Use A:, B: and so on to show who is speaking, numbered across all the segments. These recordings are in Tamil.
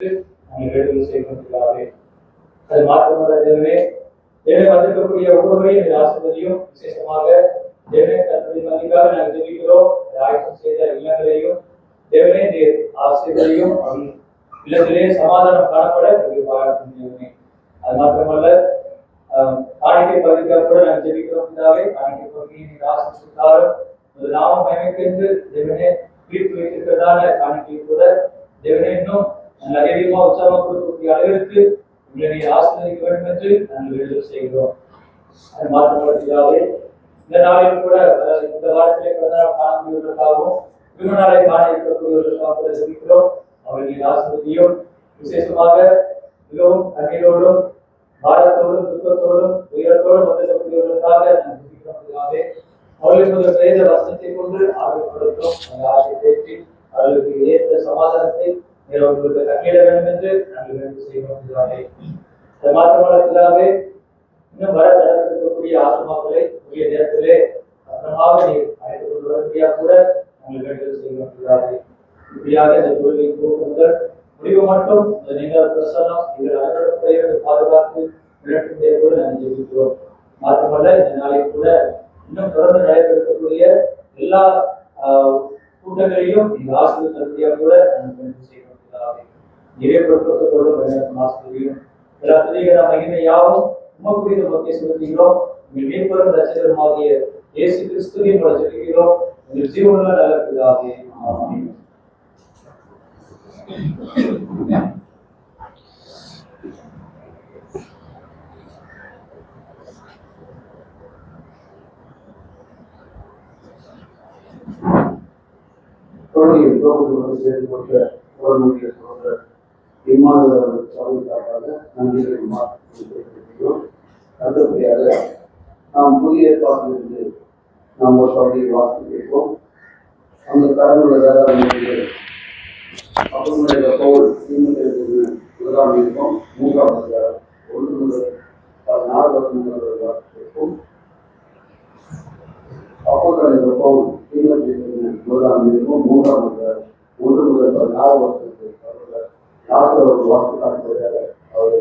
A: வேண்டுதல் செய்வதற்காகவே அது மாற்றமல்ல தேவனே. தேவனை வந்திருக்கக்கூடிய ஒவ்வொருவரையும் ஆசிர்வதியும். விசேஷமாக தேவனே தன்னுடைய மதிக்காக நாங்கள் ஜெபிக்கிறோம். ஆயுதம் செய்த இல்லங்களையும் தேவனே நீர் ஆசிர்வதியும். இல்லத்திலே சமாதானம் காணப்பட பாராட்டும் தேவனே. அது மாத்திரமல்ல காணிக்கை பகுதிக்காக கூட நாங்கள் ஜெபிக்கிறோம். காணிக்கை பகுதியை நீர் ஆசிர்வதித்தாலும் ஒரு நாம பயமிக்கின்ற தேவனே தீர்ப்பு வைத்திருக்கிறதான காணிக்கை கூட தேவனே இன்னும் அதிகமா உற்சாகம் கொடுக்கக்கூடிய அளவிற்கு உங்களை நீர் ஆசீர்வதிக்க வேண்டும் என்று நாங்கள் வேண்டுதல் செய்கிறோம். அது மாற்றப்படுத்தியாவே இந்த நாளில் கூட இந்த வாரத்திலே காணக்கூடியவர்களுக்காகவும் இன்னொரு நாளை காண இருக்கக்கூடியவர்களுக்காக கூட ஜெபிக்கிறோம். அவர்களின் ஆசீர்வதியும். விசேஷமாக மிகவும் கண்ணீரோடும் பாரத்தோடும் துக்கத்தோடும் உயரத்தோடும் வந்திருக்கக்கூடியவர்களுக்காக நாங்கள் ஜெபிக்கிறோம். அவர்களுக்கு பிரேத வசனத்தை கொண்டு ஆர்வப்படுத்தும் அந்த ஆசை தேற்றி அவர்களுக்கு ஏற்ற சமாதானத்தை அவர்களுக்கு கட்டிட வேண்டும் என்று நாங்கள் வேண்டு செய்கிறோம். அது மாற்றமானதாகவே இன்னும் வர தடத்திருக்கக்கூடிய ஆத்மாக்களை உரிய நேரத்திலே அப்புறமாக நீர் அழைத்துக் கொண்டு வருவதையாக கூட நாங்கள் வேண்டுதல் செய்கிறோம். இப்படியாக இந்த தொழிலை போக்கு முதல் முடிவு மட்டும் நீங்கள் பிரசனம் எங்கள் அலுவலகத்தை பாதுகாத்து விளக்கத்தை கூட நாங்கள் ஜெபிக்கிறோம். மாற்றமல்ல இந்த நாளில் கூட இன்னும் தொடர்ந்து நடைபெறக்கூடிய எல்லா கூட்டங்களையும் இந்த ஆசிரியர் தகுதியாக கூட நாங்கள் செய்கிறோம். நிறைய பொருட்களோடு ஆசிரியரையும் எல்லா துதிகர மகிமை யாவும் உமக்குரிய நோக்கி செலுத்துகிறோம். உங்கள் மீட்பரும் ரட்சகருமாகிய இயேசு கிறிஸ்துவின் மூலம் ஜெபிக்கிறோம். உங்கள் ஜீவனுள்ள நல்ல பிதாவே. ஆமென்.
B: அடுத்தபடியாக நாம் புதிய ஏற்பாட்டிலிருந்து நாம் ஒரு பகுதியை வாசிப்போம். அந்த கடனுள்ள வேதாளர்கள் அவர்களுடைய பவுல் முதலாம் இருக்கும் 3ஆம் அதிகாரம் 1 முதல் 14 வாசிப்போம். அப்போஸ்தலனாகிய பவுல் முதலாம் இருக்கும் 3ஆம் அதிகாரம் 1 முதல் 14 வசனத்தை அவர்கள் வாசிப்பார்கள். அவரை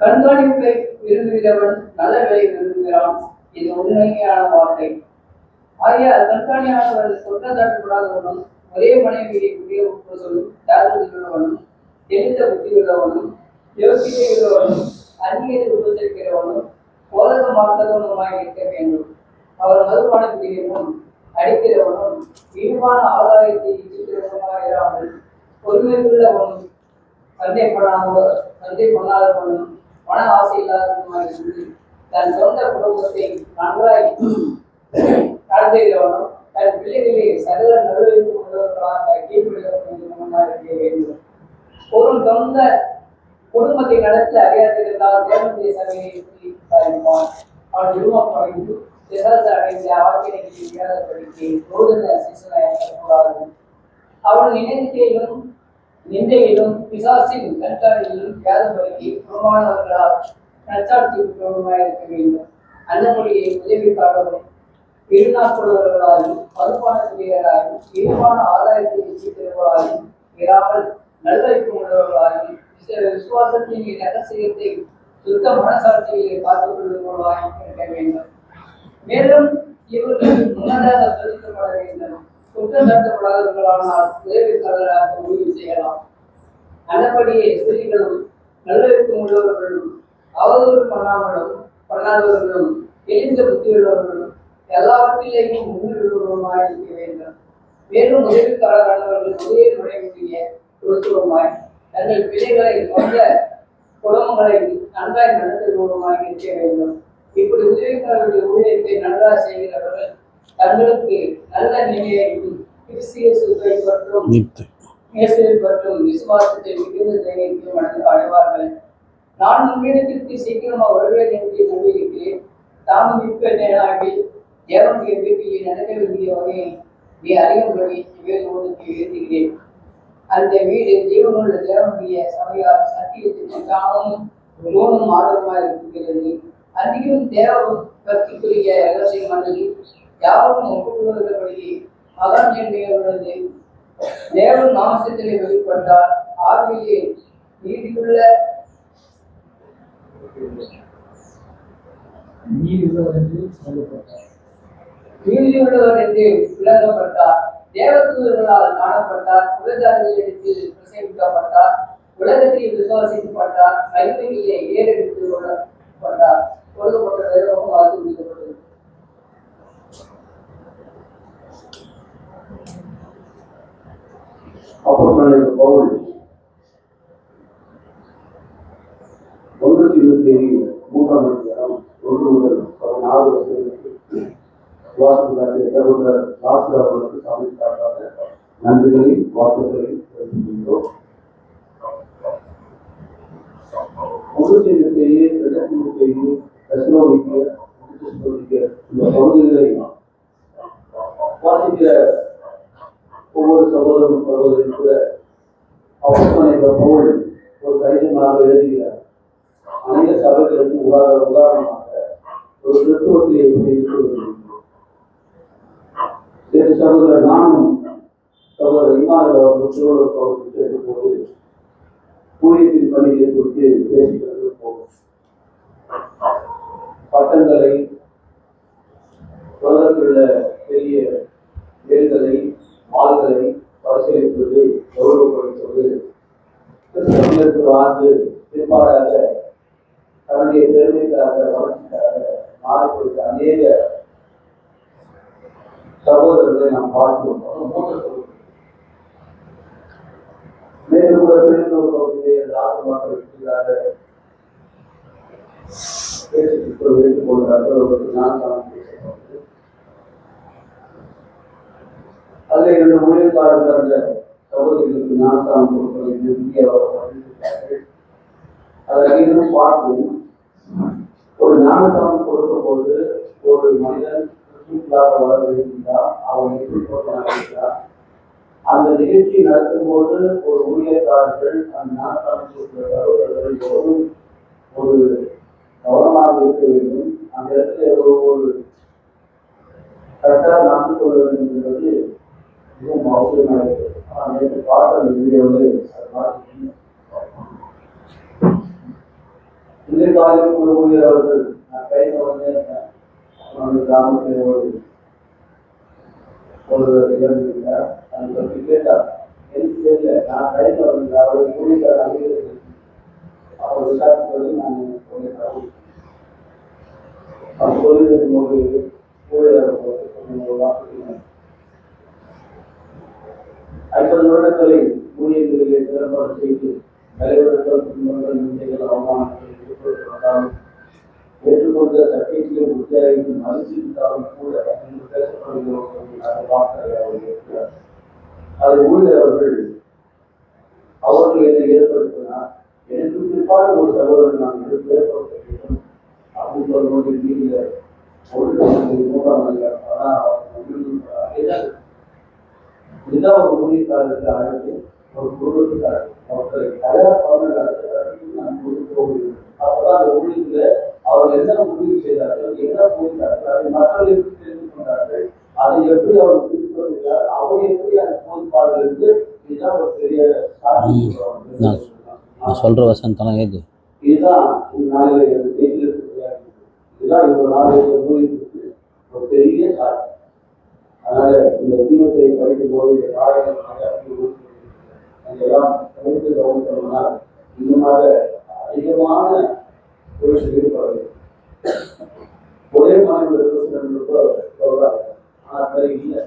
C: கண்காணிப்பை விரும்புகிறவன் நல்ல வேலை விரும்புகிறான். இது உண்மையான வார்த்தை. ஆகையால் கண்காணியானவர்கள் குற்றச்சாட்டுப்படாதவனும் ஒரே மனைவியை உபயோகிப்பவனும் உள்ளவனும் தெரிந்த புத்தி உள்ளவனும் யோசிக்கை உள்ளவனும் அந்நியரை உபசரிக்கிறவனும் போதக மாற்றவனுமாய் இருக்க வேண்டும். அவர் மதுபான பிரியனும் அடிக்கிறவனும் இழிவான ஆதாயத்தை இச்சிக்கிறவனுமாக இராமல் பொறுமையுள்ளவனும் சண்டை பண்ணாதவனும் மன ஆசை இல்லாதவனுமாய் இருந்து தன் சொந்த குடும்பத்தை நன்றாய் நடத்துகிறவனும் தன் பிள்ளைகளை சகல நடுவிற்கு உள்ளவர்களாக கீழ்ப்படுத்தவனுமாக இருக்க வேண்டும். ஒரு சொந்த குடும்பத்தை நடத்த அறியாதிருந்தால் தேவனுடைய சபையை விசாரிப்பான். அவன் விரும்பப்படைந்து சிறந்த அடைந்த ஆக்கினைக்கு இல்லாதபடிக்கு போதனை சிசனாகக்கூடாது. அவன் நினைக்கையிலும் நிந்தையிலும் பிசாசின் கண்காணியிலும் வியாதபடிக்கு புறமானவர்களால் நச்சாட்சி இருக்க வேண்டும். அன்னமொழியை உதவிக்காரரும் இருநாட்படுவர்களாயும் மதுபான பிரியராயும் இழிவான ஆதாயத்தை இச்சிக்கிறவர்களாயும் இராமல் நல்வழிக்கும் உள்ளவர்களாயும் விசுவாசத்தின் ரகசியத்தை சுத்த மனசாட்சியை பார்த்துக் கொள்வர்களாயும் இருக்க வேண்டும். மேலும் இவர்கள் முன்னதாக செலுத்தப்பட வேண்டும். குற்றம் சாட்டப்படாதவர்களானால் உதவிக்காரராக முடிவு செய்யலாம். அந்தபடியே ஸ்திரீகளும் நல்லவிற்கும் உள்ளவர்களும் அவதூறு பண்ணாதவர்களும் எளிந்த புத்தியுள்ளவர்களும் எல்லாவற்றிலேயும் முன்னிறுவனமாய் இருக்க வேண்டும். மேலும் உதவிக்காரர்கள் முதலில் நுழைவுடைய கொடுத்துவமாய் தங்கள் பிள்ளைகளை சொந்த குடும்பங்களை நன்றாய் நடத்துவமாய் இருக்க வேண்டும். இப்படி உதவிக்காரர்களுடைய ஊழியத்தை நன்றாக செய்கிறவர்கள் தங்களுக்கு நல்ல நிலையையும் கிறிஸ்தியசுவை பற்றும் இயேசுவை பற்றும் விசுவாசத்தை மிகுந்த தைரியத்தையும் அடைவார்கள். நான் உங்களிடத்திற்கு சீக்கிரமா வருவேன் என்று நம்பியிருக்கிறேன். தாமதிப்பேனாகி தேவனுடைய வீட்டியை நடக்க வேண்டிய வகையை நீ அறியும்படி வேதோனுக்கு எழுதுகிறேன். அந்த வீடு ஜீவனுள்ள தேவனுடைய சபையார் சத்தியத்திற்கு தாமும் லோனும் ஆதரவாக இருக்கிறது. அதிகம் தேவ பக்திக்குரிய ரகசியமானது யாரும் ஒப்புக்கொள்கிறபடி மகன் என்பது தேவன் மாம்சத்திலே வெளிப்பட்டார். ஆர்வையே நீதியுள்ள நீதியுள்ளவர் என்று விளங்கப்பட்டார். தேவதூதர்களால் காணப்பட்டார். உலகத்தில் பிரசவிக்கப்பட்டார். உலகத்தில் விசுவாசிக்கப்பட்டார். கைவெளியை ஏறெடுத்து கொள்ளப்பட்டார். கொடுக்கப்பட்ட வேதமும் ஆசீர்வதிக்கப்பட்டது.
B: அப்போஸ்தலனாகிய பவுல் 1:23 அதிகாரம் 1 முதல் 14 வசனங்களுக்கு வாசகராகிய சகோதரர் லாஸ்டர் அவர்களுக்கு சமீபமாக நன்றிகளையும் வாழ்த்துக்களையும் தெரிவிக்கின்றோம். 1:23 இந்த பகுதிகளை வாசிக்கிற ஒவ்வொரு சகோதரரும் சகோதரியும் கூட அப்போஸ்தலனாகிய பவுல் ஒரு கடிதமாக எழுதுகிறார். அநேக சபைகளுக்கு உதாரணமாக ஒரு கிறிஸ்துவத்தை எப்படி இருக்கிறது. சகோதரர் நானும் சகோதரர் இமானுவேல் அவர்கள் திருவள்ளுவர் பகுதிக்கு செல்லும் போது ஊழியத்தின் பணிகளை குறித்து பேசிக்கிறது போகும். பட்டங்களை உலகத்தில் பெரிய வேல்களை மால்களை பரிசீலிப்பது கௌரவப்படுத்துவது கிறிஸ்தவர்களுக்கு வாழ்ந்து பிற்பாடாக தன்னுடைய பெருமைக்காக வளர்ச்சிக்காக மாறிக்கொடுத்த அநேக சகோதரர்களை நாம் பார்க்கிறோம். மூத்த சகோதரர்கள் மேலும் கூட பெருந்தோர் பகுதியை ஆசமாக இருக்கிறார்கள் வைத்துக் கொள்கிறார்கள். அவர்களுக்கு ஞானஸ்தானம் பேசப்படுகிறது. அதில் 2 ஊழியக்காரர்கள் அந்த சகோதரிகளுக்கு ஞானஸ்தானம் கொடுப்பதை நிறுத்தி அவர்கள் அறிவித்தார்கள். அதை அதிகம் பார்க்கும் ஒரு ஞானஸ்தானம் கொடுக்கும் போது ஒரு மனிதன் வளர வேண்டியிருந்தால் அவன் எப்படி இருக்கிறார். அந்த நிகழ்ச்சி நடத்தும் போது ஒரு ஊழியக்காரர்கள் அந்த ஞானஸ்தானம் கொடுக்கிற சகோதரர்கள் எவ்வளவு ஒரு கவனமாக இருக்க வேண்டும். அந்த இடத்துல ஒரு கரெக்டாக நடந்து கொள்ள வேண்டும் என்பது மிகவும் அவசியமாக இருக்கிறது. ஆனால் நேற்று பார்த்த அந்த வீடியோவில் இந்த காலையில் ஒரு ஊழியர் அவர்கள் நான் கையில் வந்து கிராமத்தில் ஒரு இறந்துட்டார். அதை பற்றி கேட்டார். எனக்கு தெரியல, நான் கையில் வந்து அவர் ஊழியர் அங்கீகரித்து அவர் விசாரிப்பது நான் சொல்லியிருக்காரு. அவர் சொல்லியிருக்கும் போது ஊழியர் 50 வருடங்களை ஊழியர்களிலே திறம்பட செய்து தலைவர்கள் குடும்பங்கள் நிலைகள் அவமானங்கள் ஏற்படுத்தினாலும் ஏற்றுக்கொண்ட சட்டத்திலே உத்தியாகிட்டு மதிச்சிருந்தாலும் கூட இன்று பேசப்படுகிறோம். அதை ஊழியர் அவர்கள் என்னை ஏற்படுத்தினார். எனக்கு பிற்பாடு ஒரு சகோதரர் நான் ஏற்படுத்த வேண்டும் அப்படின்னு சொல்லும்போது நீங்கள் இதுதான் ஒரு ஊழியக்காரருக்கு அழைத்து ஒரு குடும்பத்துக்காரர் அவர்களை நான் போகிறேன். அப்பதான் அந்த ஊழியத்துல அவர் என்ன முடிவு செய்தார்கள், என்ன போகிறார்கள், அதை மற்றவர்களுக்கு தெரிந்து கொண்டார்கள். அதை எப்படி அவர் புரிந்து கொள்கிறார், அவர் எப்படி அந்த கோட்பாடுகளுக்கு இதுதான் ஒரு பெரிய
D: சொல்ற வசனத்தெல்லாம் ஏது
B: இதுதான் இதுதான் இவ்வளவு நாளைய ஊழியத்துக்கு ஒரு பெரிய சாட்சி. அதனால இந்த தீபத்தை படிக்கும் போது அதெல்லாம் தவிர்த்து கவனித்தோம்னால் இன்னுமாக அதிகமான ஒரு ஈடுபடுது. ஒரே மனைவி சொல்றாங்க. ஆனால் சரி இல்லை,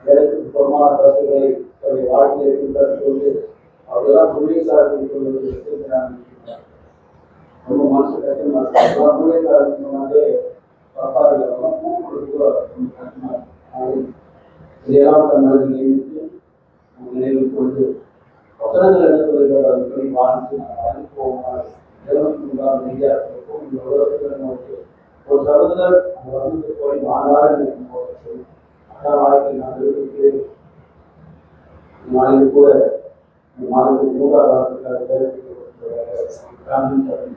B: வேலைக்கு புறமான கருத்துக்களை தன்னுடைய வாழ்க்கையில் இருக்கின்ற சொல்லி அப்படியெல்லாம் தொழிற்சாலைகள் சொல்வது ரொம்ப மனசு கஷ்டமா இருக்கு. தொழிற்சாலைகள் சொன்னாலே பரவாயில்லாம் கஷ்டமா இருக்கு. இதையெல்லாம் தன்னோட நியமித்து நினைவு கொண்டு வசனங்கள் என்ன சொல்லுகிறார்கள் வாழ்ந்து வாழ்ந்து போவாங்க. இந்த உலகத்தில் நமக்கு ஒரு சகோதரர் அந்த வசனத்தை போய் வாழ்ந்தாலும் அதான் வாழ்க்கை நான் இருக்கிறேன். நாளைக்கு கூட நாளைக்கு மூன்றாவது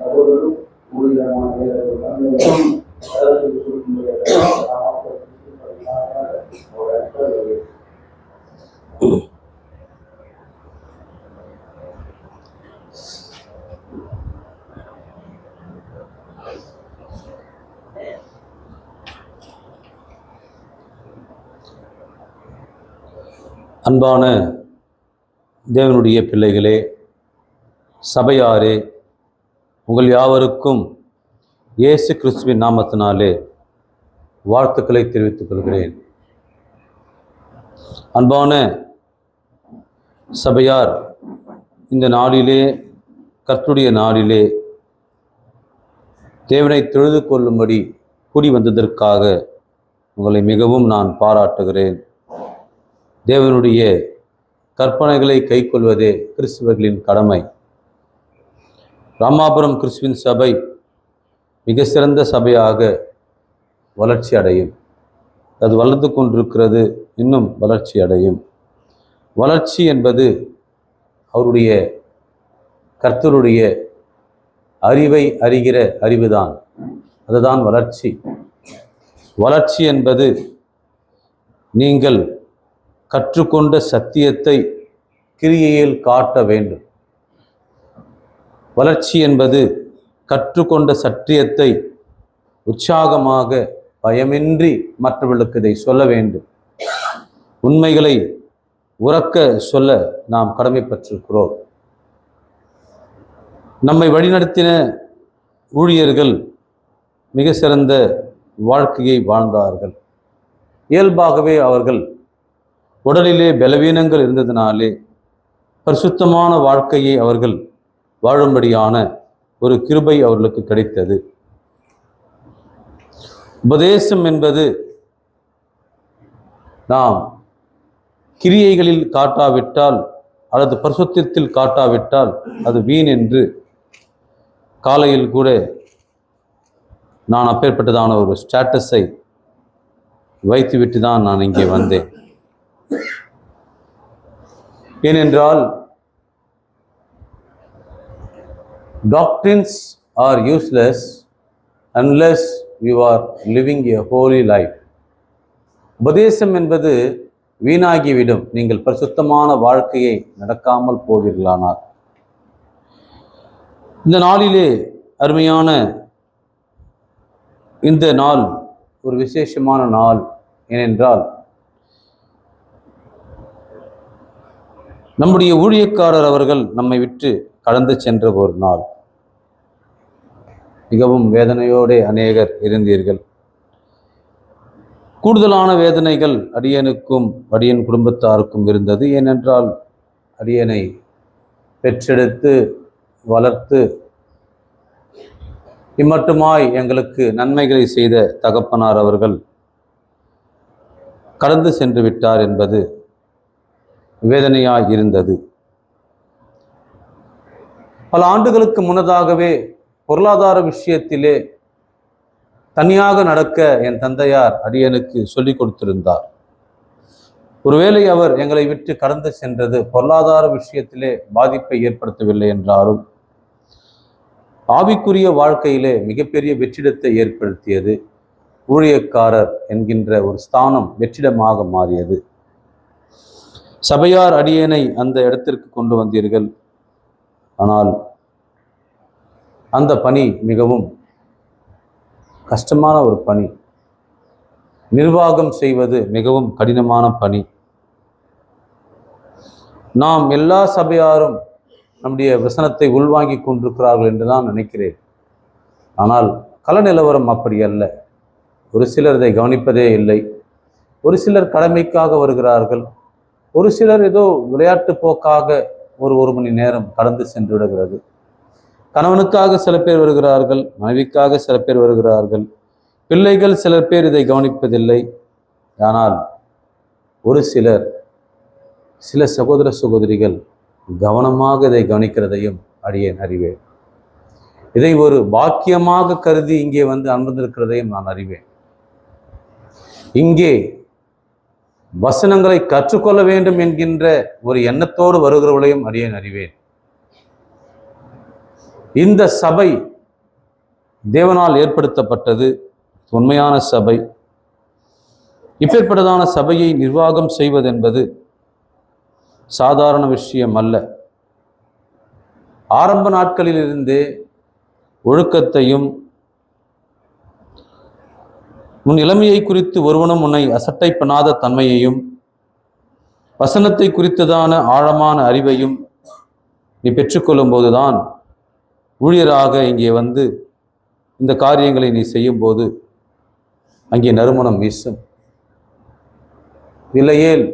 B: சகோதரரும் மூலிகமான
D: அன்பான தேவனுடைய பிள்ளைகளே, சபையாரே, உங்கள் யாவருக்கும் இயேசு கிறிஸ்துவின் நாமத்தினாலே வாழ்த்துக்களை தெரிவித்துக் கொள்கிறேன். அன்பான சபையார், இந்த நாளிலே, கர்த்தருடைய நாளிலே தேவனை தொழுது கொள்ளும்படி கூடி வந்ததற்காக உங்களை மிகவும் நான் பாராட்டுகிறேன். தேவனுடைய கற்பனைகளை கைக்கொள்வதே கிறிஸ்துவர்களின் கடமை. ராமாபுரம் கிறிஸ்துவின் சபை மிக சிறந்த சபையாக வளர்ச்சி அடையும். அது வளர்ந்து கொண்டிருக்கிறது, இன்னும் வளர்ச்சி அடையும். வளர்ச்சி என்பது அவருடைய கர்த்தருடைய அறிவை அறிகிற அறிவுதான். அதுதான் வளர்ச்சி. வளர்ச்சி என்பது நீங்கள் கற்றுக்கொண்ட சத்தியத்தை கிரியையில் காட்ட வேண்டும். வளர்ச்சி என்பது கற்றுக்கொண்ட சத்தியத்தை உற்சாகமாக பயமின்றி மற்றவர்களுக்கு இதை சொல்ல வேண்டும். உண்மைகளை உரக்க சொல்ல நாம் கடமைப்பட்டிருக்கிறோம். நம்மை வழிநடத்தின ஊழியர்கள் மிக சிறந்த வாழ்க்கையை வாழ்ந்தார்கள். இயல்பாகவே அவர்கள் உடலிலே பலவீனங்கள் இருந்ததினாலே பரிசுத்தமான வாழ்க்கையை அவர்கள் வாழும்படியான ஒரு கிருபை அவர்களுக்கு கிடைத்தது. உபதேசம் என்பது நாம் கிரியைகளில் காட்டாவிட்டால் அல்லது பரிசுத்தத்தில் காட்டாவிட்டால் அது வீண் என்று காலையில் கூட நான் அப்பேற்பட்டதான ஒரு ஸ்டேட்டஸை வைத்துவிட்டு தான் நான் இங்கே வந்தேன். ஏனென்றால் doctrines are useless unless you are living a holy life. உபதேசம் என்பது வீணாகிவிடும் நீங்கள் பரிசுத்தமான வாழ்க்கையை நடக்காமல் போவீர்களானார். இந்த நாளிலே அருமையான இந்த நாள் ஒரு விசேஷமான நாள். ஏனென்றால் நம்முடைய ஊழியக்காரர் அவர்கள் நம்மை விட்டு கடந்து சென்ற ஒரு நாள். மிகவும் வேதனையோடு அநேகர் இருந்தீர்கள். கூடுதலான வேதனைகள் அடியனுக்கும் அடியன் குடும்பத்தாருக்கும் இருந்தது. ஏனென்றால் அடியனை பெற்றெடுத்து வளர்த்து இம்மட்டுமாய் எங்களுக்கு நன்மைகளை செய்த தகப்பனார் அவர்கள் கடந்து சென்று விட்டார் என்பது வேதனையாய் இருந்தது. பல ஆண்டுகளுக்கு முன்னதாகவே பொருளாதார விஷயத்திலே தனியாக நடக்க என் தந்தையார் அடியனுக்கு சொல்லிக் கொடுத்திருந்தார். ஒருவேளை அவர் எங்களை விட்டு கடந்து சென்றது பொருளாதார விஷயத்திலே பாதிப்பை ஏற்படுத்தவில்லை என்றாலும் ஆவிக்குரிய வாழ்க்கையிலே மிகப்பெரிய வெற்றிடத்தை ஏற்படுத்தியது. ஊழியக்காரர் என்கின்ற ஒரு ஸ்தானம் வெற்றிடமாக மாறியது. சபையார் அடியேனை அந்த இடத்திற்கு கொண்டு வந்தீர்கள். ஆனால் அந்த பணி மிகவும் கஷ்டமான ஒரு பணி. நிர்வாகம் செய்வது மிகவும் கடினமான பணி. நாம் எல்லா சபையாரும் நம்முடைய வசனத்தை உள்வாங்கி கொண்டிருக்கிறார்கள் என்று தான் நினைக்கிறேன். ஆனால் கள நிலவரம் அப்படி அல்ல. ஒரு சிலர் இதை கவனிப்பதே இல்லை. ஒரு சிலர் கடமைக்காக வருகிறார்கள். ஒரு சிலர் ஏதோ விளையாட்டு போக்காக ஒரு மணி நேரம் கடந்து சென்று விடுகிறது. கணவனுக்காக சில பேர் வருகிறார்கள், மனைவிக்காக சில பேர் வருகிறார்கள், பிள்ளைகள் சில பேர் இதை கவனிப்பதில்லை. ஆனால் ஒரு சிலர், சில சகோதர சகோதரிகள் கவனமாக இதை கவனிக்கிறதையும் அடியேன் அறிவேன். இதை ஒரு பாக்கியமாக கருதி இங்கே வந்து அமர்ந்திருக்கிறதையும் நான் அறிவேன். இங்கே வசனங்களை கற்றுக்கொள்ள வேண்டும் என்கின்ற ஒரு எண்ணத்தோடு வருகிறவர்களையும் அடியேன் அறிவேன். இந்த சபை தேவனால் ஏற்படுத்தப்பட்டது, உண்மையான சபை. இப்பேற்பட்டதான சபையை நிர்வாகம் செய்வதென்பது சாதாரண விஷயம் அல்ல. ஆரம்ப நாட்களிலிருந்தே ஒழுக்கத்தையும் உன் இளமையை குறித்து ஒருவனும் உன்னை அசட்டை பண்ணாத தன்மையையும் வசனத்தை குறித்ததான ஆழமான அறிவையும் நீ பெற்றுக்கொள்ளும் போதுதான் ஊழியராக இங்கே வந்து இந்த காரியங்களை நீ செய்யும் போது அங்கே நறுமணம் வீசும். இல்லையேல்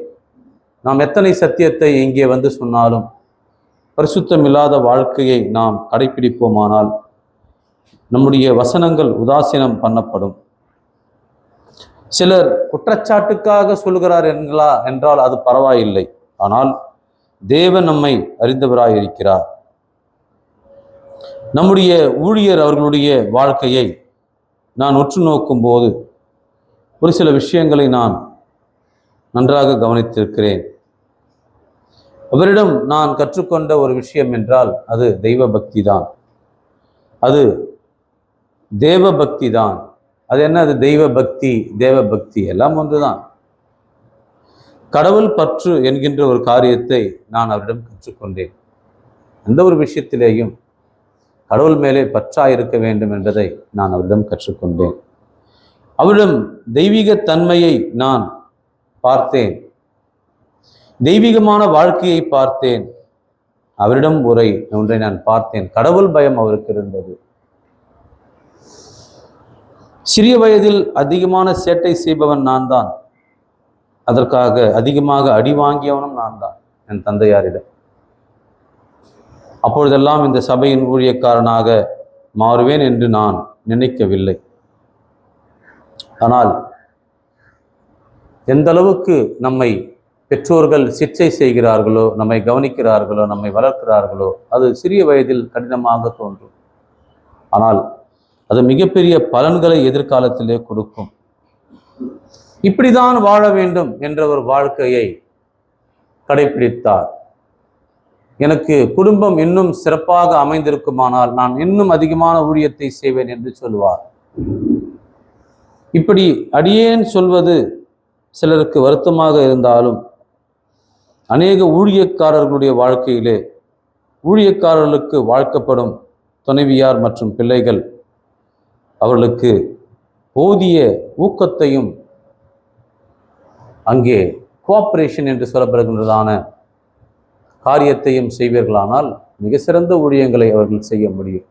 D: நாம் எத்தனை சத்தியத்தை இங்கே வந்து சொன்னாலும் பரிசுத்தம் இல்லாத வாழ்க்கையை நாம் கடைபிடிப்போமானால் நம்முடைய வசனங்கள் உதாசீனம் பண்ணப்படும். சிலர் குற்றச்சாட்டுக்காக சொல்கிறார் என்றால் அது பரவாயில்லை. ஆனால் தேவன் நம்மை அறிந்தவராயிருக்கிறார். நம்முடைய ஊழியர் அவர்களுடைய வாழ்க்கையை நான் உற்று நோக்கும் போது ஒரு சில விஷயங்களை நான் நன்றாக கவனித்திருக்கிறேன். அவரிடம் நான் கற்றுக்கொண்ட ஒரு விஷயம் என்றால் அது தெய்வ பக்தி தான். அது தேவ பக்தி தான். அது என்ன? அது தெய்வ பக்தி, தேவ பக்தி எல்லாம் ஒன்றுதான். கடவுள் பற்று என்கின்ற ஒரு காரியத்தை நான் அவரிடம் கற்றுக்கொண்டேன். எந்த ஒரு விஷயத்திலேயும் கடவுள் மேலே பற்றா இருக்க வேண்டும் என்பதை நான் அவரிடம் கற்றுக்கொண்டேன். அவரிடம் தெய்வீக தன்மையை நான் பார்த்தேன், தெய்வீகமான வாழ்க்கையை பார்த்தேன். அவரிடம் ஒன்றை நான் பார்த்தேன், கடவுள் பயம் அவருக்கு இருந்தது. சிறிய வயதில் அதிகமான சேட்டை செய்பவன் நான் தான். அதற்காக அதிகமாக அடி வாங்கியவனும் நான் தான் என் தந்தையாரிடம். அப்பொழுதெல்லாம் இந்த சபையின் ஊழியக்காரனாக மாறுவேன் என்று நான் நினைக்கவில்லை. ஆனால் எந்த அளவுக்கு நம்மை பெற்றோர்கள் சிற்றை செய்கிறார்களோ, நம்மை கவனிக்கிறார்களோ, நம்மை வளர்க்கிறார்களோ, அது சிறிய வயதில் கடினமாக தோன்றும். ஆனால் அது மிகப்பெரிய பலன்களை எதிர்காலத்திலே கொடுக்கும். இப்படிதான் வாழ வேண்டும் என்ற ஒரு வாழ்க்கையை கடைபிடித்தார். எனக்கு குடும்பம் இன்னும் சிறப்பாக அமைந்திருக்குமானால் நான் இன்னும் அதிகமான ஊழியத்தை செய்வேன் என்று சொல்வார். இப்படி அடியேன் சொல்வது சிலருக்கு வருத்தமாக இருந்தாலும் அநேக ஊழியக்காரர்களுடைய வாழ்க்கையிலே ஊழியக்காரர்களுக்கு வாழ்க்கப்படும் துணைவியார் மற்றும் பிள்ளைகள் அவர்களுக்கு போதிய ஊக்கத்தையும் அங்கே கோஆபரேஷன் என்று சொல்லப்படுகின்றதான காரியத்தையும் செய்வீர்களானால் மிக சிறந்த ஊழியங்களை அவர்கள் செய்ய முடியும்.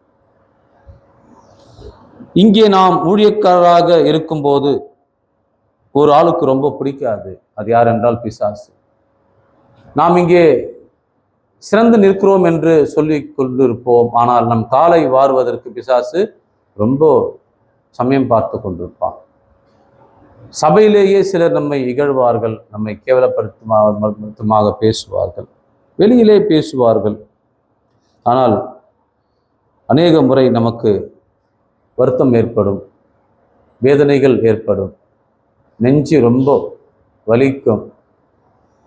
D: இங்கே நாம் ஊழியக்காரராக இருக்கும்போது ஒரு ஆளுக்கு ரொம்ப பிடிக்காது. அது யார் என்றால் பிசாசு. நாம் இங்கே சிறந்து நிற்கிறோம் என்று சொல்லி கொண்டிருப்போம். ஆனால் நம் காலை வாருவதற்கு பிசாசு ரொம்ப சமயம் பார்த்து கொண்டிருப்பான். சபையிலேயே சிலர் நம்மை இகழ்வார்கள், நம்மை கேவலப்படுத்தமாக பேசுவார்கள், வெளியிலே பேசுவார்கள். ஆனால் அநேக முறை நமக்கு வருத்தம் ஏற்படும், வேதனைகள் ஏற்படும், நெஞ்சு ரொம்ப வலிக்கும்,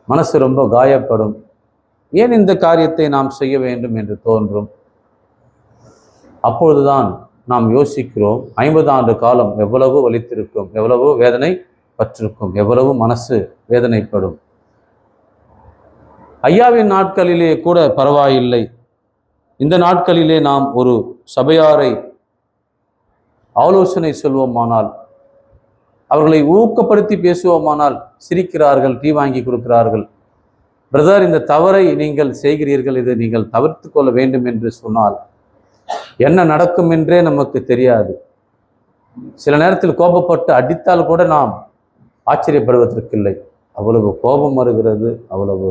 D: மனசு ரொம்ப காயப்படும். ஏன் இந்த காரியத்தை நாம் செய்ய வேண்டும் என்று தோன்றும். அப்பொழுதுதான் நாம் யோசிக்கிறோம், 50 ஆண்டு காலம் எவ்வளவு வலித்திருக்கும், எவ்வளவு வேதனை பற்றிருக்கும், எவ்வளவு மனசு வேதனைப்படும். ஐயாவின் நாட்களிலே கூட பரவாயில்லை. இந்த நாட்களிலே நாம் ஒரு சபையாரை ஆலோசனை சொல்வோமானால், அவர்களை ஊக்கப்படுத்தி பேசுவோமானால் சிரிக்கிறார்கள், டீ வாங்கி கொடுக்கிறார்கள். பிரதர், இந்த தவறை நீங்கள் செய்கிறீர்கள், இதை நீங்கள் தவிர்த்து கொள்ள வேண்டும் என்று சொன்னால் என்ன நடக்கும் என்றே நமக்கு தெரியாது. சில நேரத்தில் கோபப்பட்டு அடித்தால் கூட நாம் ஆச்சரியப்படுவதற்கில்லை. அவ்வளவு கோபம் வருகிறது, அவ்வளவு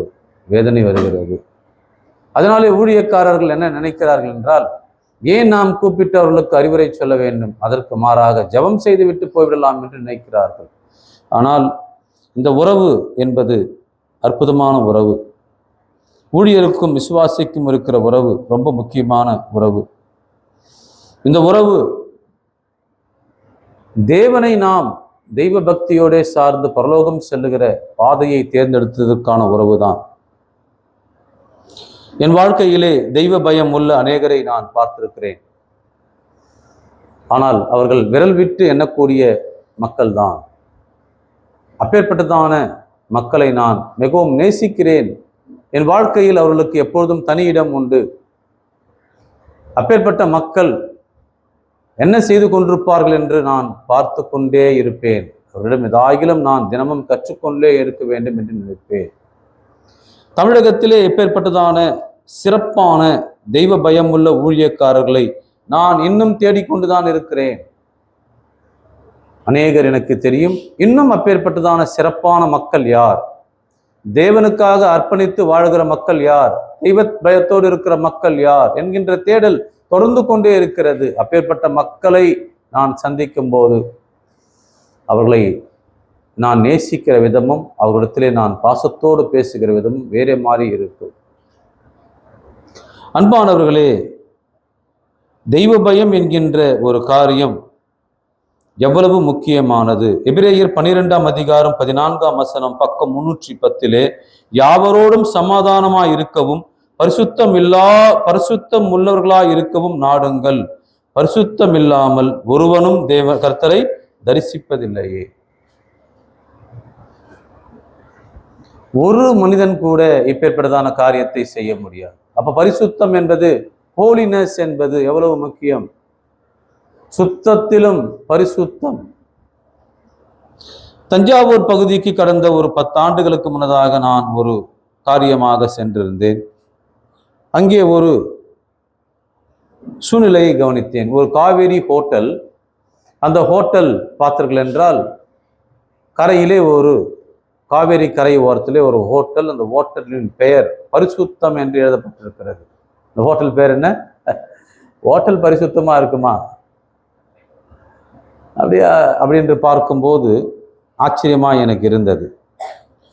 D: வேதனை வருகிறது. அதனாலே ஊழியக்காரர்கள் என்ன நினைக்கிறார்கள் என்றால், ஏன் நாம் கூப்பிட்டு அவர்களுக்கு அறிவுரை சொல்ல வேண்டும், அதற்கு மாறாக ஜெபம் செய்து விட்டு போய்விடலாம் என்று நினைக்கிறார்கள். ஆனால் இந்த உறவு என்பது அற்புதமான உறவு. ஊழியருக்கும் விசுவாசிக்கும் இருக்கிற உறவு ரொம்ப முக்கியமான உறவு. இந்த உறவு தேவனை நாம் தெய்வ பக்தியோட சார்ந்து பரலோகம் செல்லுகிற பாதையை தேர்ந்தெடுத்ததற்கான உறவுதான். என் வாழ்க்கையிலே தெய்வ பயம் உள்ள அநேகரை நான் பார்த்திருக்கிறேன். ஆனால் அவர்கள் விரல் விட்டு எண்ணக்கூடிய மக்கள் தான். அப்பேற்பட்டதான மக்களை நான் மிகவும் நேசிக்கிறேன். என் வாழ்க்கையில் அவர்களுக்கு எப்பொழுதும் தனி இடம் உண்டு. அப்பேற்பட்ட மக்கள் என்ன செய்து கொண்டிருப்பார்கள் என்று நான் பார்த்து கொண்டே இருப்பேன். அவர்களிடம் ஏதாகிலும் நான் தினமும் கற்றுக்கொண்டே இருக்க வேண்டும் என்று நினைப்பேன். தமிழகத்திலே எப்பேற்பட்டதான சிறப்பான தெய்வ பயம் உள்ள ஊழியக்காரர்களை நான் இன்னும் தேடிக்கொண்டுதான் இருக்கிறேன். அநேகர் எனக்கு தெரியும். இன்னும் அப்பேற்பட்டதான சிறப்பான மக்கள் யார், தேவனுக்காக அர்ப்பணித்து வாழ்கிற மக்கள் யார், தெய்வ பயத்தோடு இருக்கிற மக்கள் யார் என்கின்ற தேடல் தொடர்ந்து கொண்டே இருக்கிறது. அப்பேற்பட்ட மக்களை நான் சந்திக்கும் போது அவர்களை நான் நேசிக்கிற விதமும் அவர்களிடத்திலே நான் பாசத்தோடு பேசுகிற விதமும் வேறே மாதிரி இருக்கும். அன்பானவர்களே, தெய்வ பயம் என்கின்ற ஒரு காரியம் எவ்வளவு முக்கியமானது. எபிரேயர் 12ஆம் அதிகாரம் 14ஆம் வசனம் பக்கம் 310 யாவரோடும் சமாதானமாய் இருக்கவும் பரிசுத்தம் உள்ளவர்களாய் இருக்கவும் நாடுங்கள், பரிசுத்தம் இல்லாமல் ஒருவனும் கர்த்தரை தரிசிப்பதில்லையே. ஒரு மனிதன் கூட இப்பேற்பட்டதான காரியத்தை செய்ய முடியாது. அப்ப பரிசுத்தம் என்பது, ஹோலினஸ் என்பது எவ்வளவு முக்கியம். சுத்தத்திலும் பரிசுத்தம். தஞ்சாவூர் பகுதிக்கு கடந்த ஒரு 10 ஆண்டுகளுக்கு முன்னதாக நான் ஒரு காரியமாக சென்றிருந்தேன். அங்கே ஒரு சூழ்நிலையை கவனித்தேன். ஒரு காவேரி ஹோட்டல். அந்த ஹோட்டல் பார்த்தீர்கள் என்றால் கரையிலே ஒரு காவேரி கரை ஓரத்திலே ஒரு ஹோட்டல். அந்த ஹோட்டலின் பெயர் பரிசுத்தம் என்று எழுதப்பட்டிருக்கிறது. இந்த ஹோட்டல் பேர் என்ன? ஹோட்டல் பரிசுத்தமா இருக்குமா? அப்படி என்று பார்க்கும்போது ஆச்சரியமா எனக்கு இருந்தது.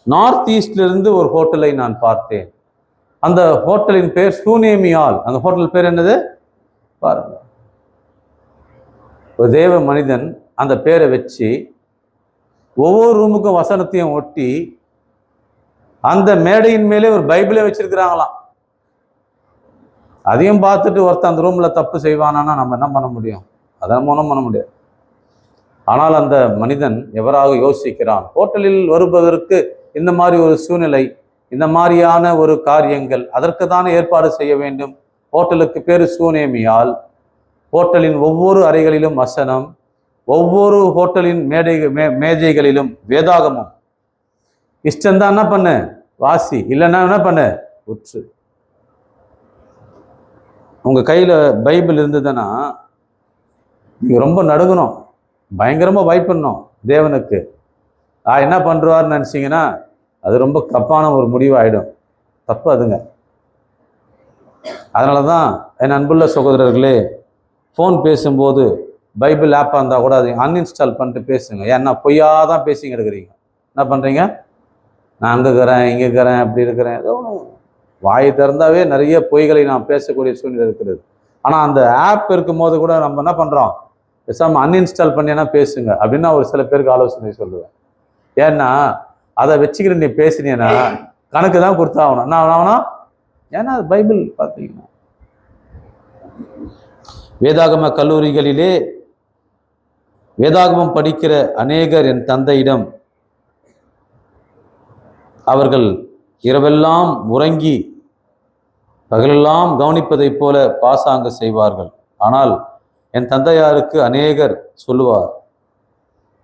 D: நார்த் ஈஸ்ட்லிருந்து ஒரு ஹோட்டலை நான் பார்த்தேன். அந்த ஹோட்டலின் பேர் சூனேமியால். அந்த ஹோட்டல் பேர் என்னது பாருங்க. ஒரு தேவ மனிதன் அந்த பேரை வச்சு ஒவ்வொரு ரூமுக்கும் வசனத்தையும் ஒட்டி அந்த மேடையின் மேலே ஒரு பைபிளை வச்சிருக்கிறாங்களாம். அதையும் பார்த்துட்டு ஒருத்தன் அந்த ரூம்ல தப்பு செய்வானா நம்ம என்ன பண்ண முடியும்? அதை நம்ம ஒன்றும் பண்ண முடியாது. ஆனால் அந்த மனிதன் எவராக யோசிக்கிறான், ஹோட்டலில் வருவதற்கு இந்த மாதிரி ஒரு சூழ்நிலை, இந்த மாதிரியான ஒரு காரியங்கள், அதற்கு தானே ஏற்பாடு செய்ய வேண்டும். ஹோட்டலுக்கு பேரு சூனேமியால். ஹோட்டலின் ஒவ்வொரு அறைகளிலும் வசனம், ஒவ்வொரு ஹோட்டலின் மேஜைகளிலும் வேதாகமும். இஷ்டம்தான் என்ன பண்ணு வாசி, இல்லைன்னா என்ன பண்ணு உற்று. உங்க கையில பைபிள் இருந்ததுன்னா நீங்க ரொம்ப நடுங்கணும், பயங்கரமா பயப்படணும் தேவனுக்கு. என்ன பண்றாருன்னு நினைச்சீங்கன்னா அது ரொம்ப தப்பான ஒரு முடிவாயிடும். தப்பு அதுங்க. அதனாலதான் என் அன்புள்ள சகோதரர்களே, ஃபோன் பேசும்போது பைபிள் ஆப்பாக இருந்தால் கூட அதை அன்இன்ஸ்டால் பண்ணிட்டு பேசுங்க. ஏன்னா பொய்யாதான் பேசிங்க இருக்கிறீங்க. என்ன பண்ணுறீங்க? நான் அங்கே இருக்கிறேன், இங்கே இருக்கிறேன், அப்படி இருக்கிறேன், ஏதோ வாய் திறந்தாவே நிறைய பொய்களை நான் பேசக்கூடிய சூழ்நிலை இருக்கிறது. ஆனால் அந்த ஆப் இருக்கும்போது கூட நம்ம என்ன பண்ணுறோம், பேசாமல் அன்இன்ஸ்டால் பண்ணினா பேசுங்க அப்படின்னு ஒரு சில பேருக்கு ஆலோசனை சொல்லுவேன். ஏன்னா அதை வச்சுக்கிட்டு நீ பேசினீன்னா கணக்கு தான் கொடுத்தாகணும். என்ன ஆகணும்? ஏன்னா அது பைபிள் பார்த்தீங்கன்னா வேதாகம கல்லூரிகளிலே வேதாகமம் படிக்கிற அநேகர் என் தந்தையிடம் அவர்கள் இரவெல்லாம் உறங்கி பகலெல்லாம் கவனிப்பதைப் போல பாசாங்க செய்வார்கள். ஆனால் என் தந்தையாருக்கு அநேகர் சொல்லுவார்,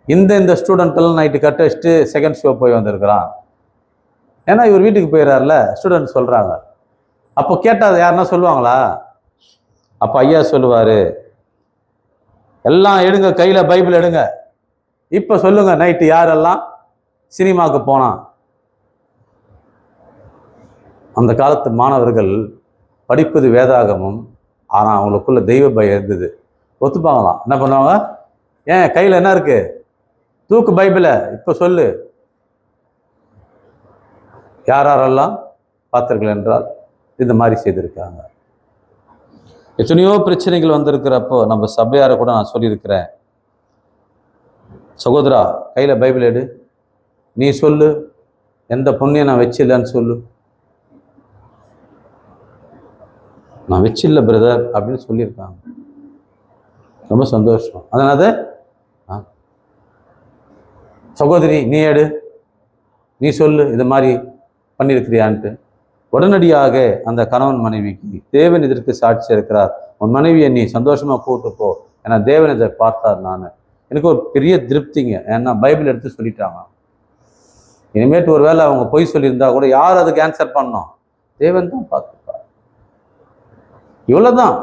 D: இந்த ஸ்டூடெண்ட் எல்லாம் நைட்டு கட்ட வச்சுட்டு செகண்ட் ஷோ போய் வந்திருக்கிறான். ஏன்னா இவர் வீட்டுக்கு போயிடறாருல, ஸ்டூடெண்ட் சொல்றாங்க. அப்போ கேட்டால் யாருன்னா சொல்லுவாங்களா? அப்போ ஐயா சொல்லுவாரு, எல்லாம் எடுங்க, கையில பைபிள் எடுங்க. இப்ப சொல்லுங்க, நைட்டு யாரெல்லாம் சினிமாவுக்கு போனான்? அந்த காலத்து மாணவர்கள் படிப்பது வேதாகமும், ஆனா அவங்களுக்குள்ள தெய்வ பயம் இருந்தது. ஒத்துப்பாங்களாம். என்ன பண்ணுவாங்க? ஏன் கையில என்ன இருக்கு? தூக்கு பைபிளை. இப்ப சொல்லு, யாரெல்லாம் பார்த்தீர்கள் என்றால் இந்த மாதிரி செய்திருக்காங்க. எத்தனையோ பிரச்சனைகள் வந்திருக்கிறப்போ நம்ம சபையார கூட நான் சொல்லியிருக்கிறேன், சகோதரா கையில பைபிள் எடு, நீ சொல்லு, எந்த புண்ணியம் நான் வச்சில்லன்னு சொல்லு. நான் வச்சில்ல பிரதர் அப்படின்னு சொல்லியிருக்காங்க. ரொம்ப சந்தோஷம். அதனால சகோதரி நீ எடு, நீ சொல்லு, இது மாதிரி பண்ணியிருக்கிறியான்ட்டு. உடனடியாக அந்த கணவன் மனைவிக்கு தேவன் இதற்கு சாட்சி இருக்கிறார், உன் மனைவியை நீ சந்தோஷமா கூட்டு போ, ஏன்னா தேவன் இதை பார்த்தார். நான் எனக்கு ஒரு பெரிய திருப்திங்க, ஏன்னா பைபிள் எடுத்து சொல்லிட்டாங்க. இனிமேட்டு ஒரு வேளை அவங்க பொய் சொல்லியிருந்தா கூட யார் அதுக்கு ஆன்சர் பண்ணோம்? தேவன் தான் பார்த்துப்பார். இவ்வளவுதான்.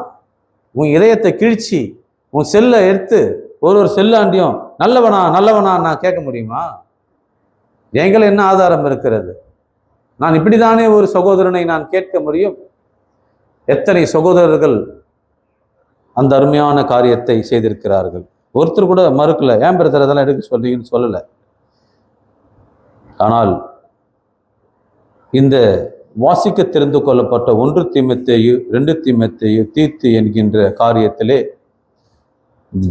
D: உன் இதயத்தை கிழிச்சு உன் செல்லை எடுத்து ஒரு செல்லாண்டியும் நல்லவனா நல்லவனா நான் கேட்க முடியுமா? எங்களை என்ன ஆதாரம் இருக்கிறது? நான் இப்படித்தானே ஒரு சகோதரனை நான் கேட்க முடியும்? எத்தனை சகோதரர்கள் அந்த அருமையான காரியத்தை செய்திருக்கிறார்கள். ஒருத்தர் கூட மறுக்கல, ஏன் பிரதர் அதெல்லாம் எடுக்க சொல்றீங்கன்னு சொல்லல. ஆனால் இந்த வாசிக்க தெரிந்து கொள்ளப்பட்ட 1 தீமோத்தேயு 2 தீமோத்தேயு தீத்து என்கின்ற காரியத்திலே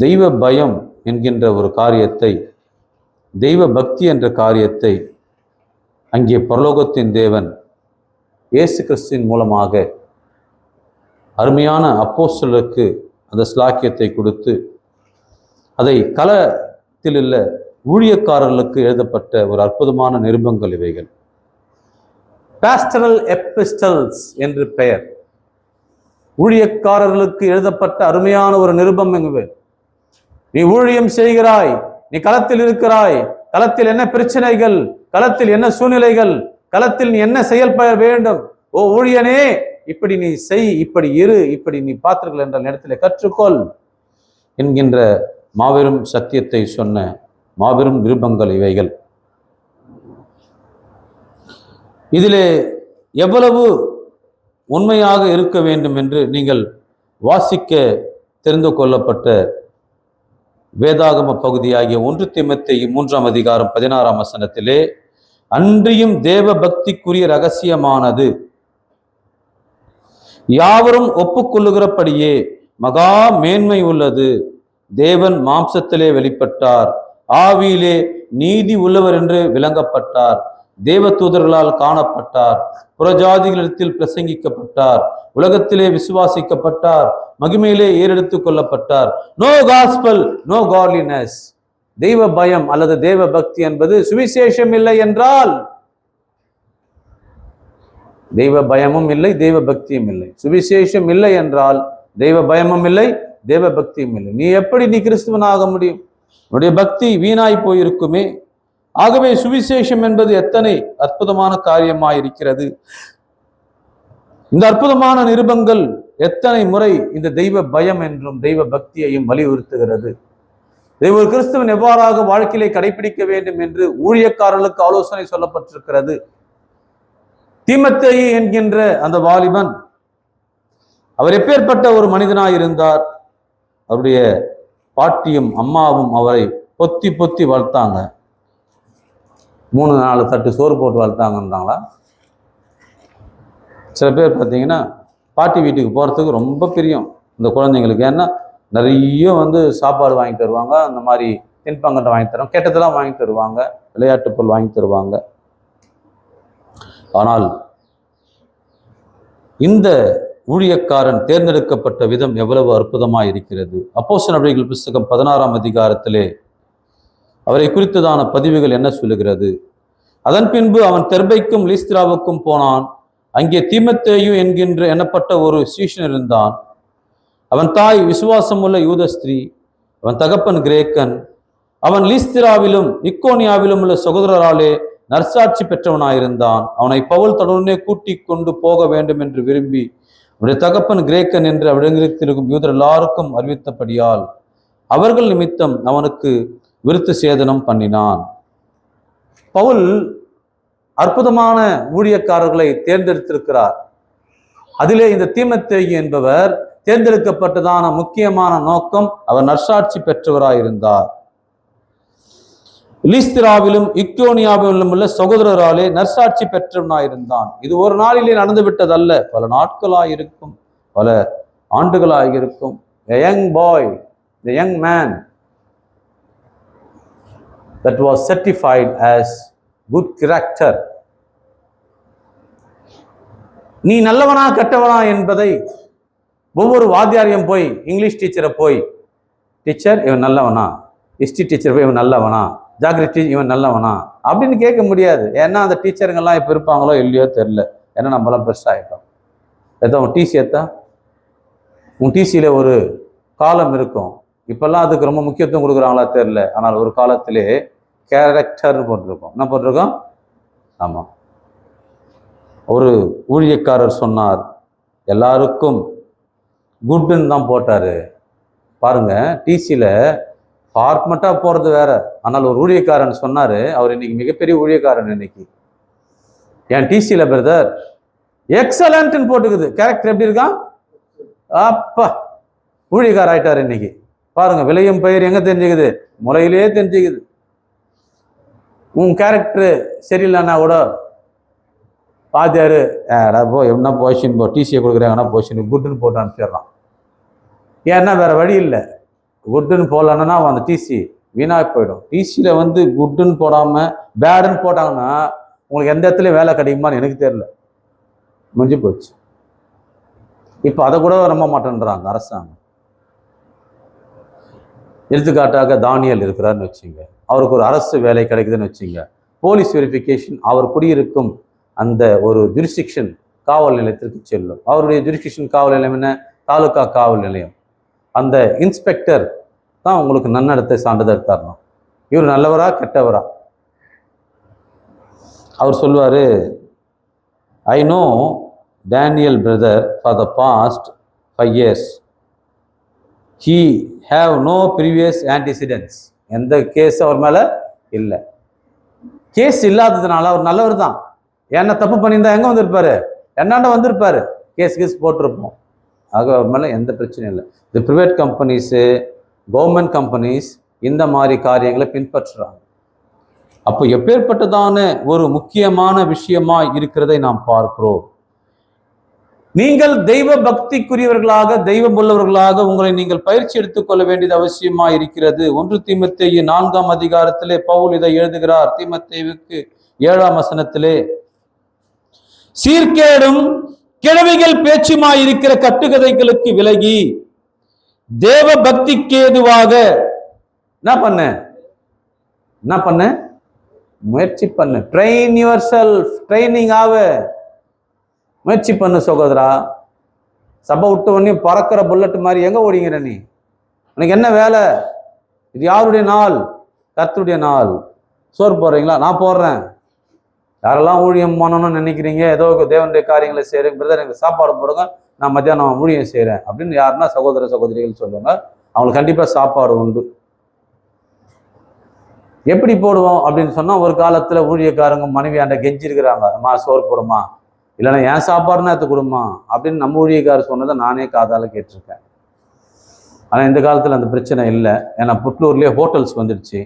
D: தெய்வ பயம் என்கின்ற ஒரு காரியத்தை, தெய்வ பக்தி என்ற காரியத்தை அங்கே பரலோகத்தின் தேவன் இயேசு கிறிஸ்துவின் மூலமாக அருமையான அப்போஸ்தலருக்கு அந்த ஸ்லாக்கியத்தை கொடுத்து, அதை களத்தில் உள்ள ஊழியக்காரர்களுக்கு எழுதப்பட்ட ஒரு அற்புதமான நிருபங்கள் இவைகள். பாஸ்டரல் எபிஸ்டல்ஸ் என்று பெயர். ஊழியக்காரர்களுக்கு எழுதப்பட்ட அருமையான ஒரு நிருபம். எங்குவே நீ ஊழியம் செய்கிறாய், நீ களத்தில் இருக்கிறாய், களத்தில் என்ன பிரச்சனைகள், களத்தில் என்ன சூழ்நிலைகள், களத்தில் நீ என்ன செயல்பட வேண்டும், ஓ ஊழியனே இப்படி நீ செய், இப்படி இரு, இப்படி நீ பார்த்தீர்கள் என்ற இடத்துல கற்றுக்கொள் என்கின்ற மாபெரும் சத்தியத்தை சொன்ன மாபெரும் நிருபங்கள் இவைகள். இதிலே எவ்வளவு உண்மையாக இருக்க வேண்டும் என்று நீங்கள் வாசிக்க தெரிந்து கொள்ளப்பட்ட வேதாகம பகுதியாகிய 1 தீமோத்தேயு 3ஆம் அதிகாரம் 16ஆம் வசனத்திலே, அன்றியும் தேவ பக்திக்குரிய ரகசியமானது யாவரும் ஒப்புக்கொள்ளுகிறபடியே மகா மேன்மை உள்ளது. தேவன் மாம்சத்திலே வெளிப்பட்டார், ஆவியிலே நீதி உள்ளவர் என்று விளங்கப்பட்டார், தேவ தூதர்களால் காணப்பட்டார், புறஜாதிகளிடத்தில் பிரசங்கிக்கப்பட்டார், உலகத்திலே விசுவாசிக்கப்பட்டார், மகிமையிலே ஏறெடுத்துக் கொள்ளப்பட்டார். No gospel, no godliness. தெய்வ பயம் அல்லது தேவ பக்தி என்பது சுவிசேஷம் இல்லை என்றால் தெய்வ பயமும் இல்லை, தெய்வ பக்தியும் இல்லை. சுவிசேஷம் இல்லை என்றால் தெய்வ பயமும் இல்லை, தேவ பக்தியும் இல்லை. நீ எப்படி நீ கிறிஸ்துவனாக முடியும்? உன்னுடைய பக்தி வீணாய் போயிருக்குமே. ஆகவே சுவிசேஷம் என்பது எத்தனை அற்புதமான காரியமாயிருக்கிறது. இந்த அற்புதமான நிருபங்கள் எத்தனை முறை இந்த தெய்வ பயம் என்றும் தெய்வ பக்தியையும் வலியுறுத்துகிறது. ஒரு கிறிஸ்துவன் எவ்வாறாக வாழ்க்கையிலே கடைபிடிக்க வேண்டும் என்று ஊழியக்காரர்களுக்கு ஆலோசனை சொல்லப்பட்டிருக்கிறது. தீமோத்தேயு என்கின்ற அந்த வாலிபன், அவர் எப்பேற்பட்ட ஒரு மனிதனாய் இருந்தார். அவருடைய பாட்டியும் அம்மாவும் அவரை பொத்தி பொத்தி வளர்த்தாங்க. 3-4 தட்டு சோறு போட்டு வளர்த்தாங்கன்றாங்களா? சில பேர் பார்த்தீங்கன்னா பாட்டி வீட்டுக்கு போகிறதுக்கு ரொம்ப பிரியம் இந்த குழந்தைங்களுக்கு. ஏன்னா நிறைய சாப்பாடு வாங்கி தருவாங்க, அந்த மாதிரி தின்பங்கட்டை வாங்கி தருவாங்க, கெட்டதெல்லாம் வாங்கி தருவாங்க, விளையாட்டு பொருள் வாங்கி தருவாங்க. ஆனால் இந்த ஊழியக்காரன் தேர்ந்தெடுக்கப்பட்ட விதம் எவ்வளவு அற்புதமாக இருக்கிறது. அப்போஸ்தலர் நடவடிக்கைகள் புத்தகம் 16ஆம் அதிகாரத்திலே அவரை குறித்ததான பதிவுகள் என்ன சொல்லுகிறது? அதன் பின்பு அவன் தெர்பைக்கும் லீஸ்திராவுக்கும் போனான். அங்கே தீமோத்தேயு என்கின்ற எண்ணப்பட்ட ஒரு சீஷன் இருந்தான். அவன் தாய் விசுவாசம் உள்ள யூத ஸ்திரீ, அவன் தகப்பன் கிரேக்கன். அவன் லீஸ்திராவிலும் இக்கோனியாவிலும் உள்ள சகோதரராலே நற்சாட்சி பெற்றவனாயிருந்தான். அவனை பவுல் தன்னுடனே கூட்டி கொண்டு போக வேண்டும் என்று விரும்பி அவனுடைய தகப்பன் கிரேக்கன் என்று அவ்விடத்திற்கும் யூதர் எல்லாருக்கும் அறிவித்தபடியால் அவர்கள் நிமித்தம் அவனுக்கு விருத்து சேதனம் பண்ணினான். பவுல் அற்புதமான ஊழியக்காரர்களை தேர்ந்தெடுத்திருக்கிறார். அதிலே இந்த தீமோத்தேயு என்பவர் தேர்ந்தெடுக்கப்பட்டதான முக்கியமான நோக்கம், அவர் நற்சாட்சி பெற்றவராயிருந்தார். லீஸ்திராவிலும் இக்கோனியாவிலும் உள்ள சகோதரராலே நற்சாட்சி பெற்றவனாயிருந்தான். இது ஒரு நாளிலே நடந்து விட்டதல்ல, பல நாட்களாயிருக்கும், பல ஆண்டுகளாயிருக்கும். A young boy, the young man that was certified as good character. நீ நல்லவனா கெட்டவனா என்பதை ஒவ்வொரு வாத்தியாரையும் போய், இங்கிலீஷ் டீச்சரை போய், டீச்சர் இவன் நல்லவனா, ஹிஸ்டரி டீச்சர் போய் இவன் நல்லவனா, ஜாகிரபி இவன் நல்லவனா அப்படின்னு கேட்க முடியாது. ஏன்னா அந்த டீச்சருங்கெல்லாம் இப்போ இருப்பாங்களோ இல்லையோ தெரில. ஏன்னா நம்மளாம் பெருசாகிட்டோம். ஏதோ உன் டிசி ஏற்றா, உன் டிசியில் ஒரு காலம் இருக்கும். இப்போல்லாம் அதுக்கு ரொம்ப முக்கியத்துவம் கொடுக்குறாங்களா தெரில. ஆனால் ஒரு காலத்திலே கேரக்டர்னு போட்டிருக்கோம். என்ன போட்டிருக்கோம்? ஆமாம். ஒரு ஊழியக்காரர் சொன்னார், எல்லாருக்கும் குட்ன்னு தான் போட்டார். பாருங்க, டிசியில் ஃபார்மெட்டாக போகிறது வேற. ஆனால் ஒரு ஊழியக்காரன் சொன்னார், அவர் இன்னைக்கு மிகப்பெரிய ஊழியக்காரன். இன்னைக்கு என் டிசியில் பிரதர் எக்ஸலண்ட்னு போட்டுக்குது. கேரக்டர் எப்படி இருக்கான்? அப்பா ஊழியக்கார ஆயிட்டார் இன்னைக்கு. பாருங்க, விலையும் பெயர் எங்கே தெரிஞ்சுக்குது? முறையிலே தெரிஞ்சுக்குது. உன் கேரக்டரு சரியில்லைன்னா கூட பாத்தியாரு போ, என்ன போஷன் போ, டிசியை கொடுக்குறாங்கன்னா போஷன் குட்டுன்னு போட்டு அனுப்பிச்சிடுறான். ஏன்னா வேற வழி இல்லை. குட்டுன்னு போடலன்னா அந்த டிசி வீணாக போயிடும். டிசியில் வந்து குட்டுன்னு போடாமல் பேடுன்னு போட்டாங்கன்னா உங்களுக்கு எந்த இடத்துலையும் வேலை கிடைக்குமான்னு எனக்கு தெரியல. முடிஞ்சு போச்சு. இப்போ அதை கூட நம்ப மாட்டேன்றாங்க அரசாங்கம். எடுத்துக்காட்டாக தானியல் இருக்கிறாருன்னு வச்சுங்க, அவருக்கு ஒரு அரசு வேலை கிடைக்குதுன்னு வச்சுங்க, போலீஸ் வெரிஃபிகேஷன் அவர் குடியிருக்கும் அந்த ஒரு ஜுரிஸ்டிக்ஷன் காவல் நிலையத்திற்கு செல்லும். அவருடைய ஜுரிஸ்டிக்ஷன் காவல் நிலையம் என்ன? தாலுகா காவல் நிலையம். அந்த இன்ஸ்பெக்டர் தான் உங்களுக்கு நன்னடத்தை சான்றிதழ் தரணும். இவர் நல்லவரா கெட்டவரா? அவர் சொல்லுவார், I know Daniel brother for the past 5 years. He have no previous antecedents. எந்த கேஸ் அவர் மேலே இல்லை. கேஸ் இல்லாததுனால அவர் நல்லவர் தான். என்ன தப்பு பண்ணியிருந்தா எங்கே வந்திருப்பாரு? என்னாண்ட வந்திருப்பாரு, கேஸ் போட்டிருப்போம். ஆக அவர் மேலே எந்த பிரச்சனையும் இல்லை. இந்த ப்ரைவேட் கம்பெனிஸு, கவர்மெண்ட் கம்பெனிஸ் இந்த மாதிரி காரியங்களை பின்பற்றுறாங்க. அப்போ எப்பேற்பட்டதான ஒரு முக்கியமான விஷயமா இருக்கிறதை நாம் பார்க்கிறோம். நீங்கள் தெய்வ பக்திக்குரியவர்களாக, தெய்வம் உள்ளவர்களாக உங்களை நீங்கள் பயிற்சி எடுத்துக்கொள்ள வேண்டியது அவசியமா இருக்கிறது. 1 தீமோத்தேயு 4ஆம் அதிகாரத்திலே பவுல் இதை எழுதுகிறார். தீமோத்தேயுவுக்கு 7ஆம் வசனத்திலே, சீர்கேடும் கிழவிகள் பேச்சுமாய் இருக்கிற கட்டுக்கதைகளுக்கு விலகி தேவ பக்திக்கு ஏதுவாக என்ன பண்ண முயற்சி பண்ணு. Train your self. ட்ரைனிங் ஆக முயற்சி பண்ணு சகோதரா. சபை விட்டு ஒன்னே பறக்கிற புல்லட் மாதிரி எங்க ஓடிங்கிற நீ? உனக்கு என்ன வேலை? இது யாருடைய நாள்? கர்த்தருடைய நாள். சோறு போடுறீங்களா? நான் போடுறேன். யாரெல்லாம் ஊழியம் பண்ணணும்னு நினைக்கிறீங்க, ஏதோ தேவனுடைய காரியங்களை செய்கிறேன் பிரதர், எனக்கு சாப்பாடு போடுங்க, நான் மத்தியானம் ஊழியம் செய்கிறேன் அப்படின்னு யாருன்னா சகோதர சகோதரிகள் சொல்லுவாங்க. அவங்களுக்கு கண்டிப்பாக சாப்பாடு உண்டு. எப்படி போடுவோம் அப்படின்னு சொன்னால், ஒரு காலத்தில் ஊழியக்காரங்க மனைவியாண்ட கெஞ்சிருக்கிறாங்க, அம்மா சோறு போடுமா, இல்லைன்னா ஏன் சாப்பாடுனா எடுத்து கொடுமா அப்படின்னு நம்ம ஊழியக்காரர் சொன்னதை நானே காதால் கேட்டிருக்கேன். ஆனால் இந்த காலத்தில் அந்த பிரச்சனை இல்லை. ஏன்னா புட்லூர்லேயே ஹோட்டல்ஸ் வந்துடுச்சு.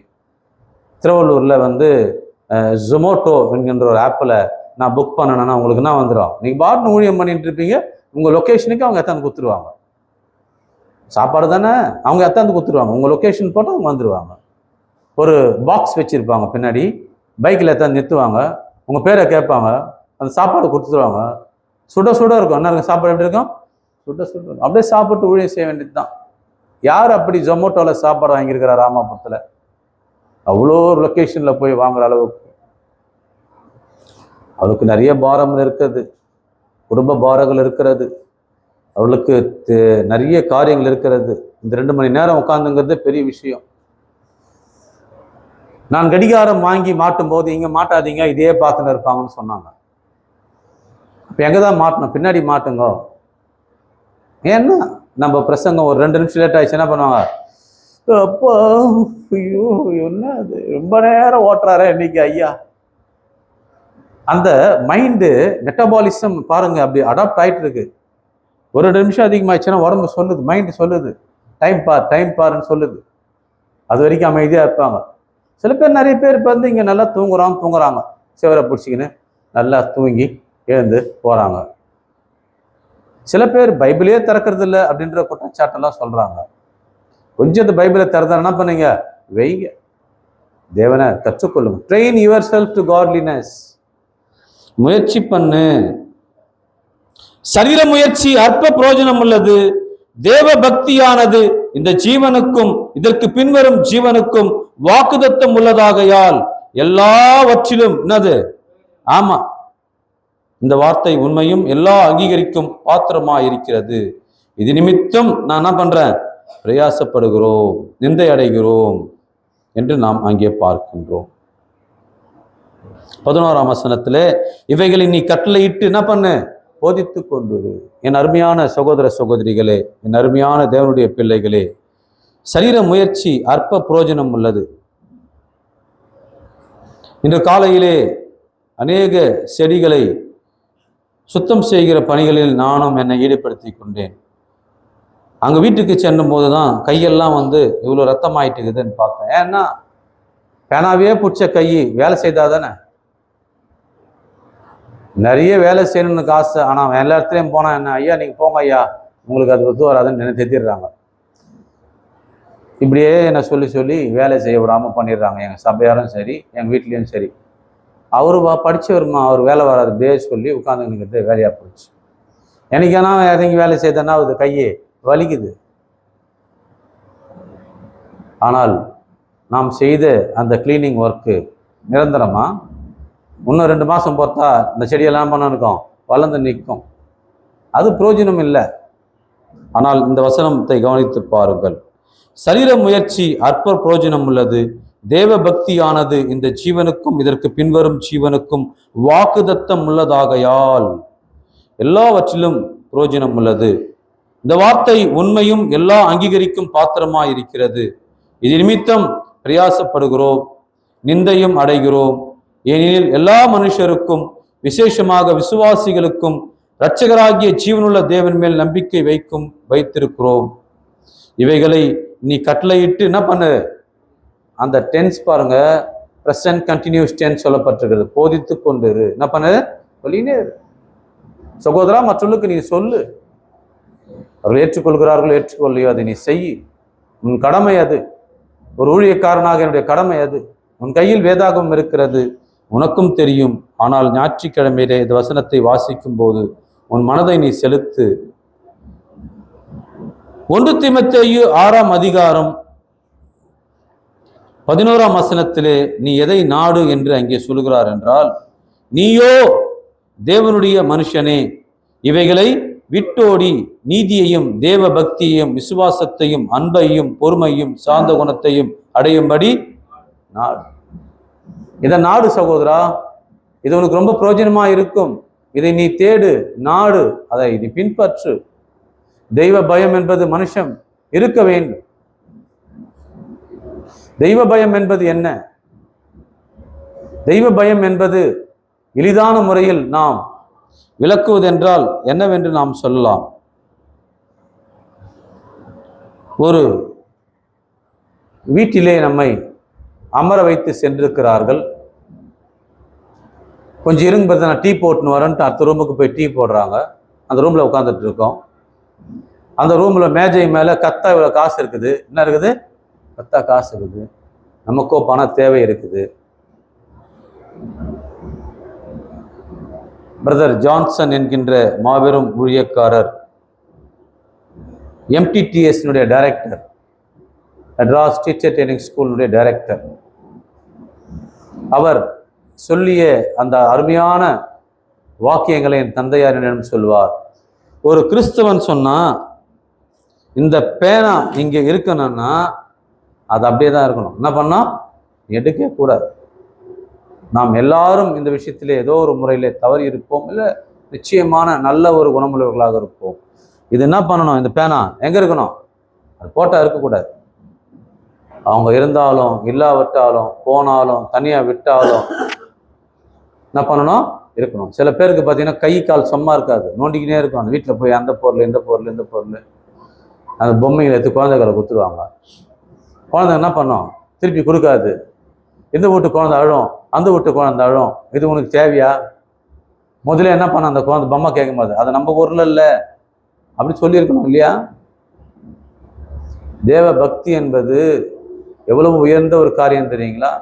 D: திருவள்ளூரில் வந்து ஜொமோட்டோ என்கின்ற ஒரு ஆப்பில் நான் புக் பண்ணணுன்னா உங்களுக்கு என்ன வந்துடும், நீங்கள் பாட்டு ஊழியம் பண்ணிட்டு இருப்பீங்க, உங்கள் லொக்கேஷனுக்கு அவங்க எத்தாந்து கொடுத்துருவாங்க. சாப்பாடு தானே, அவங்க எத்தாந்து கொடுத்துருவாங்க. உங்கள் லொக்கேஷன் போட்டு அவங்க வந்துடுவாங்க. ஒரு பாக்ஸ் வச்சுருப்பாங்க பின்னாடி, பைக்கில் எத்தாந்து நிறுத்துவாங்க, உங்கள் பேரை கேட்பாங்க, அந்த சாப்பாடு கொடுத்துருவாங்க. சுட சுட இருக்கும். என்ன இருக்கும் சாப்பாடு? எப்படி இருக்கும்? சுட சுட இருக்கும். அப்படியே சாப்பிட்டு ஊழியம் செய்ய வேண்டியது தான். யார் அப்படி ஜொமோட்டோவில் சாப்பாடு வாங்கியிருக்கிறார் ராமாபுரத்தில்? அவ்வளோ லொக்கேஷனில் போய் வாங்குற அளவுக்கு அவளுக்கு நிறைய பாரம் இருக்கிறது, குடும்ப பாரங்கள் இருக்கிறது, அவளுக்கு நிறைய காரியங்கள் இருக்கிறது. இந்த 2 மணி நேரம் உட்காந்துங்கிறது பெரிய விஷயம். நான் கடிகாரம் வாங்கி மாட்டும் போது, இங்கே மாட்டாதீங்க, இதே பார்த்துன்னு இருப்பாங்கன்னு சொன்னாங்க. இப்போ எங்கே தான் மாட்டணும்? பின்னாடி மாட்டுங்க. ஏன்னா நம்ம பிரசங்கம் ஒரு 2 நிமிஷம் லேட் ஆயிடுச்சு, என்ன பண்ணுவாங்க? அப்பா, ஐயோ, என்ன அது ரொம்ப நேரம் ஓட்டுறாரு இன்னைக்கு ஐயா. அந்த மைண்டு மெட்டபாலிசம் பாருங்க, அப்படி அடாப்ட் ஆயிட்டு இருக்கு. ஒரு 2 நிமிஷம் அதிகமாயிடுச்சுன்னா உடம்பு சொல்லுது, மைண்டு சொல்லுது, டைம் பாருன்னு சொல்லுது. அது வரைக்கும் அமைதியா இருப்பாங்க. சில பேர், நிறைய பேர் இப்போ வந்து இங்க நல்லா தூங்குறாங்க, சிவரை பிடிச்சிக்கின்னு நல்லா தூங்கி எழுந்து போறாங்க. சில பேர் பைபிளே திறக்கிறது இல்லை அப்படின்ற குற்றச்சாட்டெல்லாம் சொல்றாங்க. கொஞ்சம் இந்த பைபிளை திறந்தா என்ன பண்ணுங்க, வைங்க, தேவனை கற்றுக்கொள்ளுங்க. Train yourself to godliness. முயற்சி பண்ணு. சரீர முயற்சி அற்ப பிரயோஜனம் உள்ளது, தேவ பக்தியானது இந்த ஜீவனுக்கும் இதற்கு பின்வரும் ஜீவனுக்கும் வாக்குதத்தம் உள்ளதாகையால் எல்லாவற்றிலும் என்னது, ஆமா, இந்த வார்த்தை உண்மையும் எல்லா அங்கீகரிக்கும் பாத்திரமா இருக்கிறது. இது நிமித்தம் நான் என்ன பண்றேன், பிரயாசப்படுகிறோம், நிந்தை அடைகிறோம் என்று நாம் அங்கே பார்க்கின்றோம். 11ஆம் வசனத்திலே, இவைகளை நீ கட்டளையிட்டு என்ன பண்ணு, போதித்து கொண்டு. என் அருமையான சகோதர சகோதரிகளே, என் அருமையான தேவனுடைய பிள்ளைகளே, சரீர முயற்சி அற்ப பிரயோஜனம் உள்ளது. இன்று காலையிலே அநேக செடிகளை சுத்தம் செய்கிற பணிகளில் நானும் என்னை ஈடுபடுத்தி கொண்டேன். அங்க வீட்டுக்கு சென்னும் போதுதான் கையெல்லாம் வந்து இவ்வளோ ரத்தமாயிட்டுக்குதுன்னு பார்த்தேன். ஏன்னா பேனாவே பிடிச்ச கை வேலை செய்தாதானே. நிறைய வேலை செய்யணும்னு காசு, ஆனால் எல்லா இடத்துலையும் போனால் என்ன, ஐயா நீங்கள் போங்க ஐயா, உங்களுக்கு அது ஒத்து வராதுன்னு என்ன தெரிஞ்சிடுறாங்க. இப்படியே என்ன சொல்லி வேலை செய்ய விடாமல் பண்ணிடுறாங்க. எங்கள் சபையாரும் சரி, எங்கள் வீட்லேயும் சரி. அவரு படித்தவருமா, அவர் வேலை வராது அப்படியே சொல்லி உட்காந்துக்கிட்டு வேலையாக போச்சு. எனக்கேனா இறங்கி வேலை செய்தேன்னா அது கையே வலிக்குது. ஆனால் நாம் செய்த அந்த கிளீனிங் ஒர்க்கு நிரந்தரமா இன்னும் 2 மாதம் பொறுத்தா இந்த செடியெல்லாம் பண்ண இருக்கும், வளர்ந்து நிற்கும், அது பிரயோஜனம் இல்லை. ஆனால் இந்த வசனத்தை கவனித்து பாருங்கள். சரீர முயற்சி அற்ப பிரயோஜனம் உள்ளது, தேவ பக்தியானது இந்த ஜீவனுக்கும் இதற்கு பின்வரும் ஜீவனுக்கும் வாக்குதத்தம் உள்ளதாகையால் எல்லாவற்றிலும் பிரயோஜனம் உள்ளது. இந்த வார்த்தை உண்மையும் எல்லா அங்கீகரிக்கும் பாத்திரமாய் இருக்கிறது. இது நிமித்தம் பிரயாசப்படுகிறோம், நிந்தையும் அடைகிறோம். ஏனெனில் எல்லா மனுஷருக்கும் விசேஷமாக விசுவாசிகளுக்கும் இரட்சகராகிய ஜீவனுள்ள தேவன் மேல் நம்பிக்கை வைத்திருக்கிறோம். இவைகளை நீ கட்டளையிட்டு என்ன பண்ணு, அந்த டென்ஸ் பாருங்க, பிரசன்ட் கண்டினியூஸ் டென்ஸ் சொல்லப்பட்டிருக்கிறது. போதித்து கொண்டு என்ன பண்ணு, சொல்லினே சகோதரா, மற்றவர்களுக்கு நீ சொல்லு. அவர்கள் ஏற்றுக்கொள்கிறார்களோ ஏற்றுக்கொள்ளையோ அதை நீ செய். உன் கடமை அது. ஒரு ஊழியக்காரனாக என்னுடைய கடமை அது. உன் கையில் வேதாகம் இருக்கிறது, உனக்கும் தெரியும். ஆனால் ஞாயிற்றுக்கிழமையிலே இந்த வசனத்தை வாசிக்கும் போது உன் மனதை நீ செலுத்து. 1 தீமோத்தேயு 6ஆம் அதிகாரம் 11ஆம் வசனத்திலே நீ எதை நாடு என்று அங்கே சொல்கிறார் என்றால், நீயோ தேவனுடைய மனுஷனே, இவைகளை விட்டோடி நீதியையும் தேவ பக்தியையும் விசுவாசத்தையும் அன்பையும் பொறுமையும் சாந்த குணத்தையும் அடையும்படி நாடு. இதை நாடு சகோதரா, இது உனக்கு ரொம்ப பிரயோஜனமா இருக்கும். இதை நீ தேடு, நாடு, அதை நீ பின்பற்று. தெய்வ பயம் என்பது மனுஷன் இருக்க வேண்டும். தெய்வ பயம் என்பது என்ன? தெய்வ பயம் என்பது எளிதான முறையில் நாம் விளக்குவதென்றால் என்னவென்று நாம் சொல்லலாம். ஒரு வீட்டிலே நம்மை அமர வைத்து சென்றிருக்கிறார்கள். கொஞ்சம் இருங்க, நான் டீ போட்டுன்னு வரேன்ட்டு அடுத்த ரூமுக்கு போய் டீ போடுறாங்க. அந்த ரூம்ல உட்காந்துட்டு இருக்கோம். அந்த ரூம்ல மேஜை மேல கத்தா இவ்வளவு காசு இருக்குது. என்ன இருக்குது? கத்தா காசு இருக்குது. நமக்கோ பண தேவை இருக்குது. பிரதர் ஜான்சன் என்கின்ற மாபெரும் ஊழியக்காரர், MTTS director, Madras teacher training ஸ்கூலுடைய டைரக்டர், அவர் சொல்லிய அந்த அருமையான வாக்கியங்களை என் தந்தையார் என்னிடம் சொல்வார். ஒரு கிறிஸ்தவன் சொன்னா இந்த பேனா இங்க இருக்கணும்னா அது அப்படியே தான் இருக்கணும். என்ன பண்ணா எடுக்க கூடாது. நாம் எல்லாரும் இந்த விஷயத்திலே ஏதோ ஒரு முறையிலே தவறி இருப்போம், இல்லை நிச்சயமான நல்ல ஒரு குணமுள்ளவர்களாக இருப்போம். இது என்ன பண்ணணும், இந்த பேனா எங்க இருக்கணும், அது போட்டா இருக்கக்கூடாது. அவங்க இருந்தாலும் இல்லாவிட்டாலும் போனாலும் தனியாக விட்டாலும் என்ன பண்ணணும்? இருக்கணும். சில பேருக்கு பார்த்தீங்கன்னா கை கால் சும்மா இருக்காது, நோண்டிக்கினே இருக்கும். அந்த வீட்டில் போய் அந்த பொருள் இந்த பொருள் இந்த பொருள் அந்த பொம்மைகளை எடுத்து குழந்தைகளை கொடுத்துருவாங்க. குழந்தை என்ன பண்ணும்? திருப்பி கொடுக்காது. இந்த வீட்டு குழந்தை அழும், அந்த வீட்டு குழந்தை அழும். இது உனக்கு தேவையா? முதல்ல என்ன பண்ண அந்த குழந்தை பொம்மை கேட்கும்போது அது நம்ம பொருள் இல்லை அப்படி சொல்லியிருக்கணும் இல்லையா? தேவ பக்தி என்பது எவ்வளவு உயர்ந்த ஒரு காரியம் தெரியுங்களா?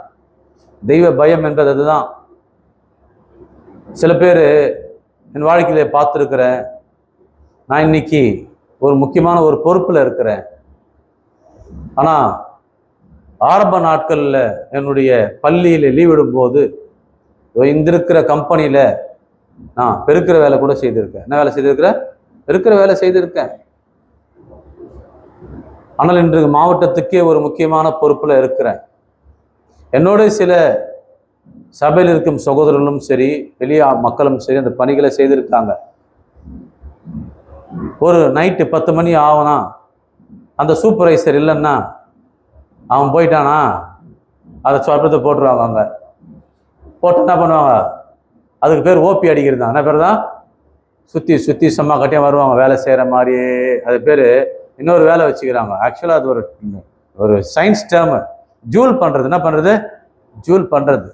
D: தெய்வ பயம் என்பது அதுதான். சில பேர் என் வாழ்க்கையில பார்த்துருக்கிறேன். நான் இன்னைக்கு ஒரு முக்கியமான ஒரு பொறுப்பில் இருக்கிறேன். ஆனால் ஆரம்ப நாட்களில் என்னுடைய பள்ளியில் லீவ் விடும்போது இந்த இருக்கிற கம்பெனியில் நான் பெருக்கிற வேலை கூட செய்திருக்கேன். என்ன வேலை செய்திருக்கிறேன்? பெருக்கிற வேலை செய்திருக்கேன். ஆனால் இன்று மாவட்டத்துக்கே ஒரு முக்கியமான பொறுப்பில் இருக்கிறேன். என்னோட சில சபையில் இருக்கும் சகோதரர்களும் சரி, வெளியே மக்களும் சரி அந்த பணிகளை செய்திருக்காங்க. ஒரு நைட்டு 10 மணி ஆகுனா அந்த சூப்பர்வைசர் இல்லைன்னா அவன் போயிட்டானா அதை சொற்பத்தை போட்டுருவாங்க. அங்கே போட்டு என்ன பண்ணுவாங்க? அதுக்கு பேர் ஓபி அடிக்கிறது தான். என்ன பேர் தான்? சுற்றி சுற்றி சும்மா கட்டியாக வருவாங்க வேலை செய்கிற மாதிரியே. அது பேர் இன்னொரு வேலை வச்சுக்கிறாங்க. ஆக்சுவலாக அது ஒரு சயின்ஸ் டேர்மு. ஜூல் பண்ணுறது. என்ன பண்ணுறது? ஜூல் பண்ணுறது.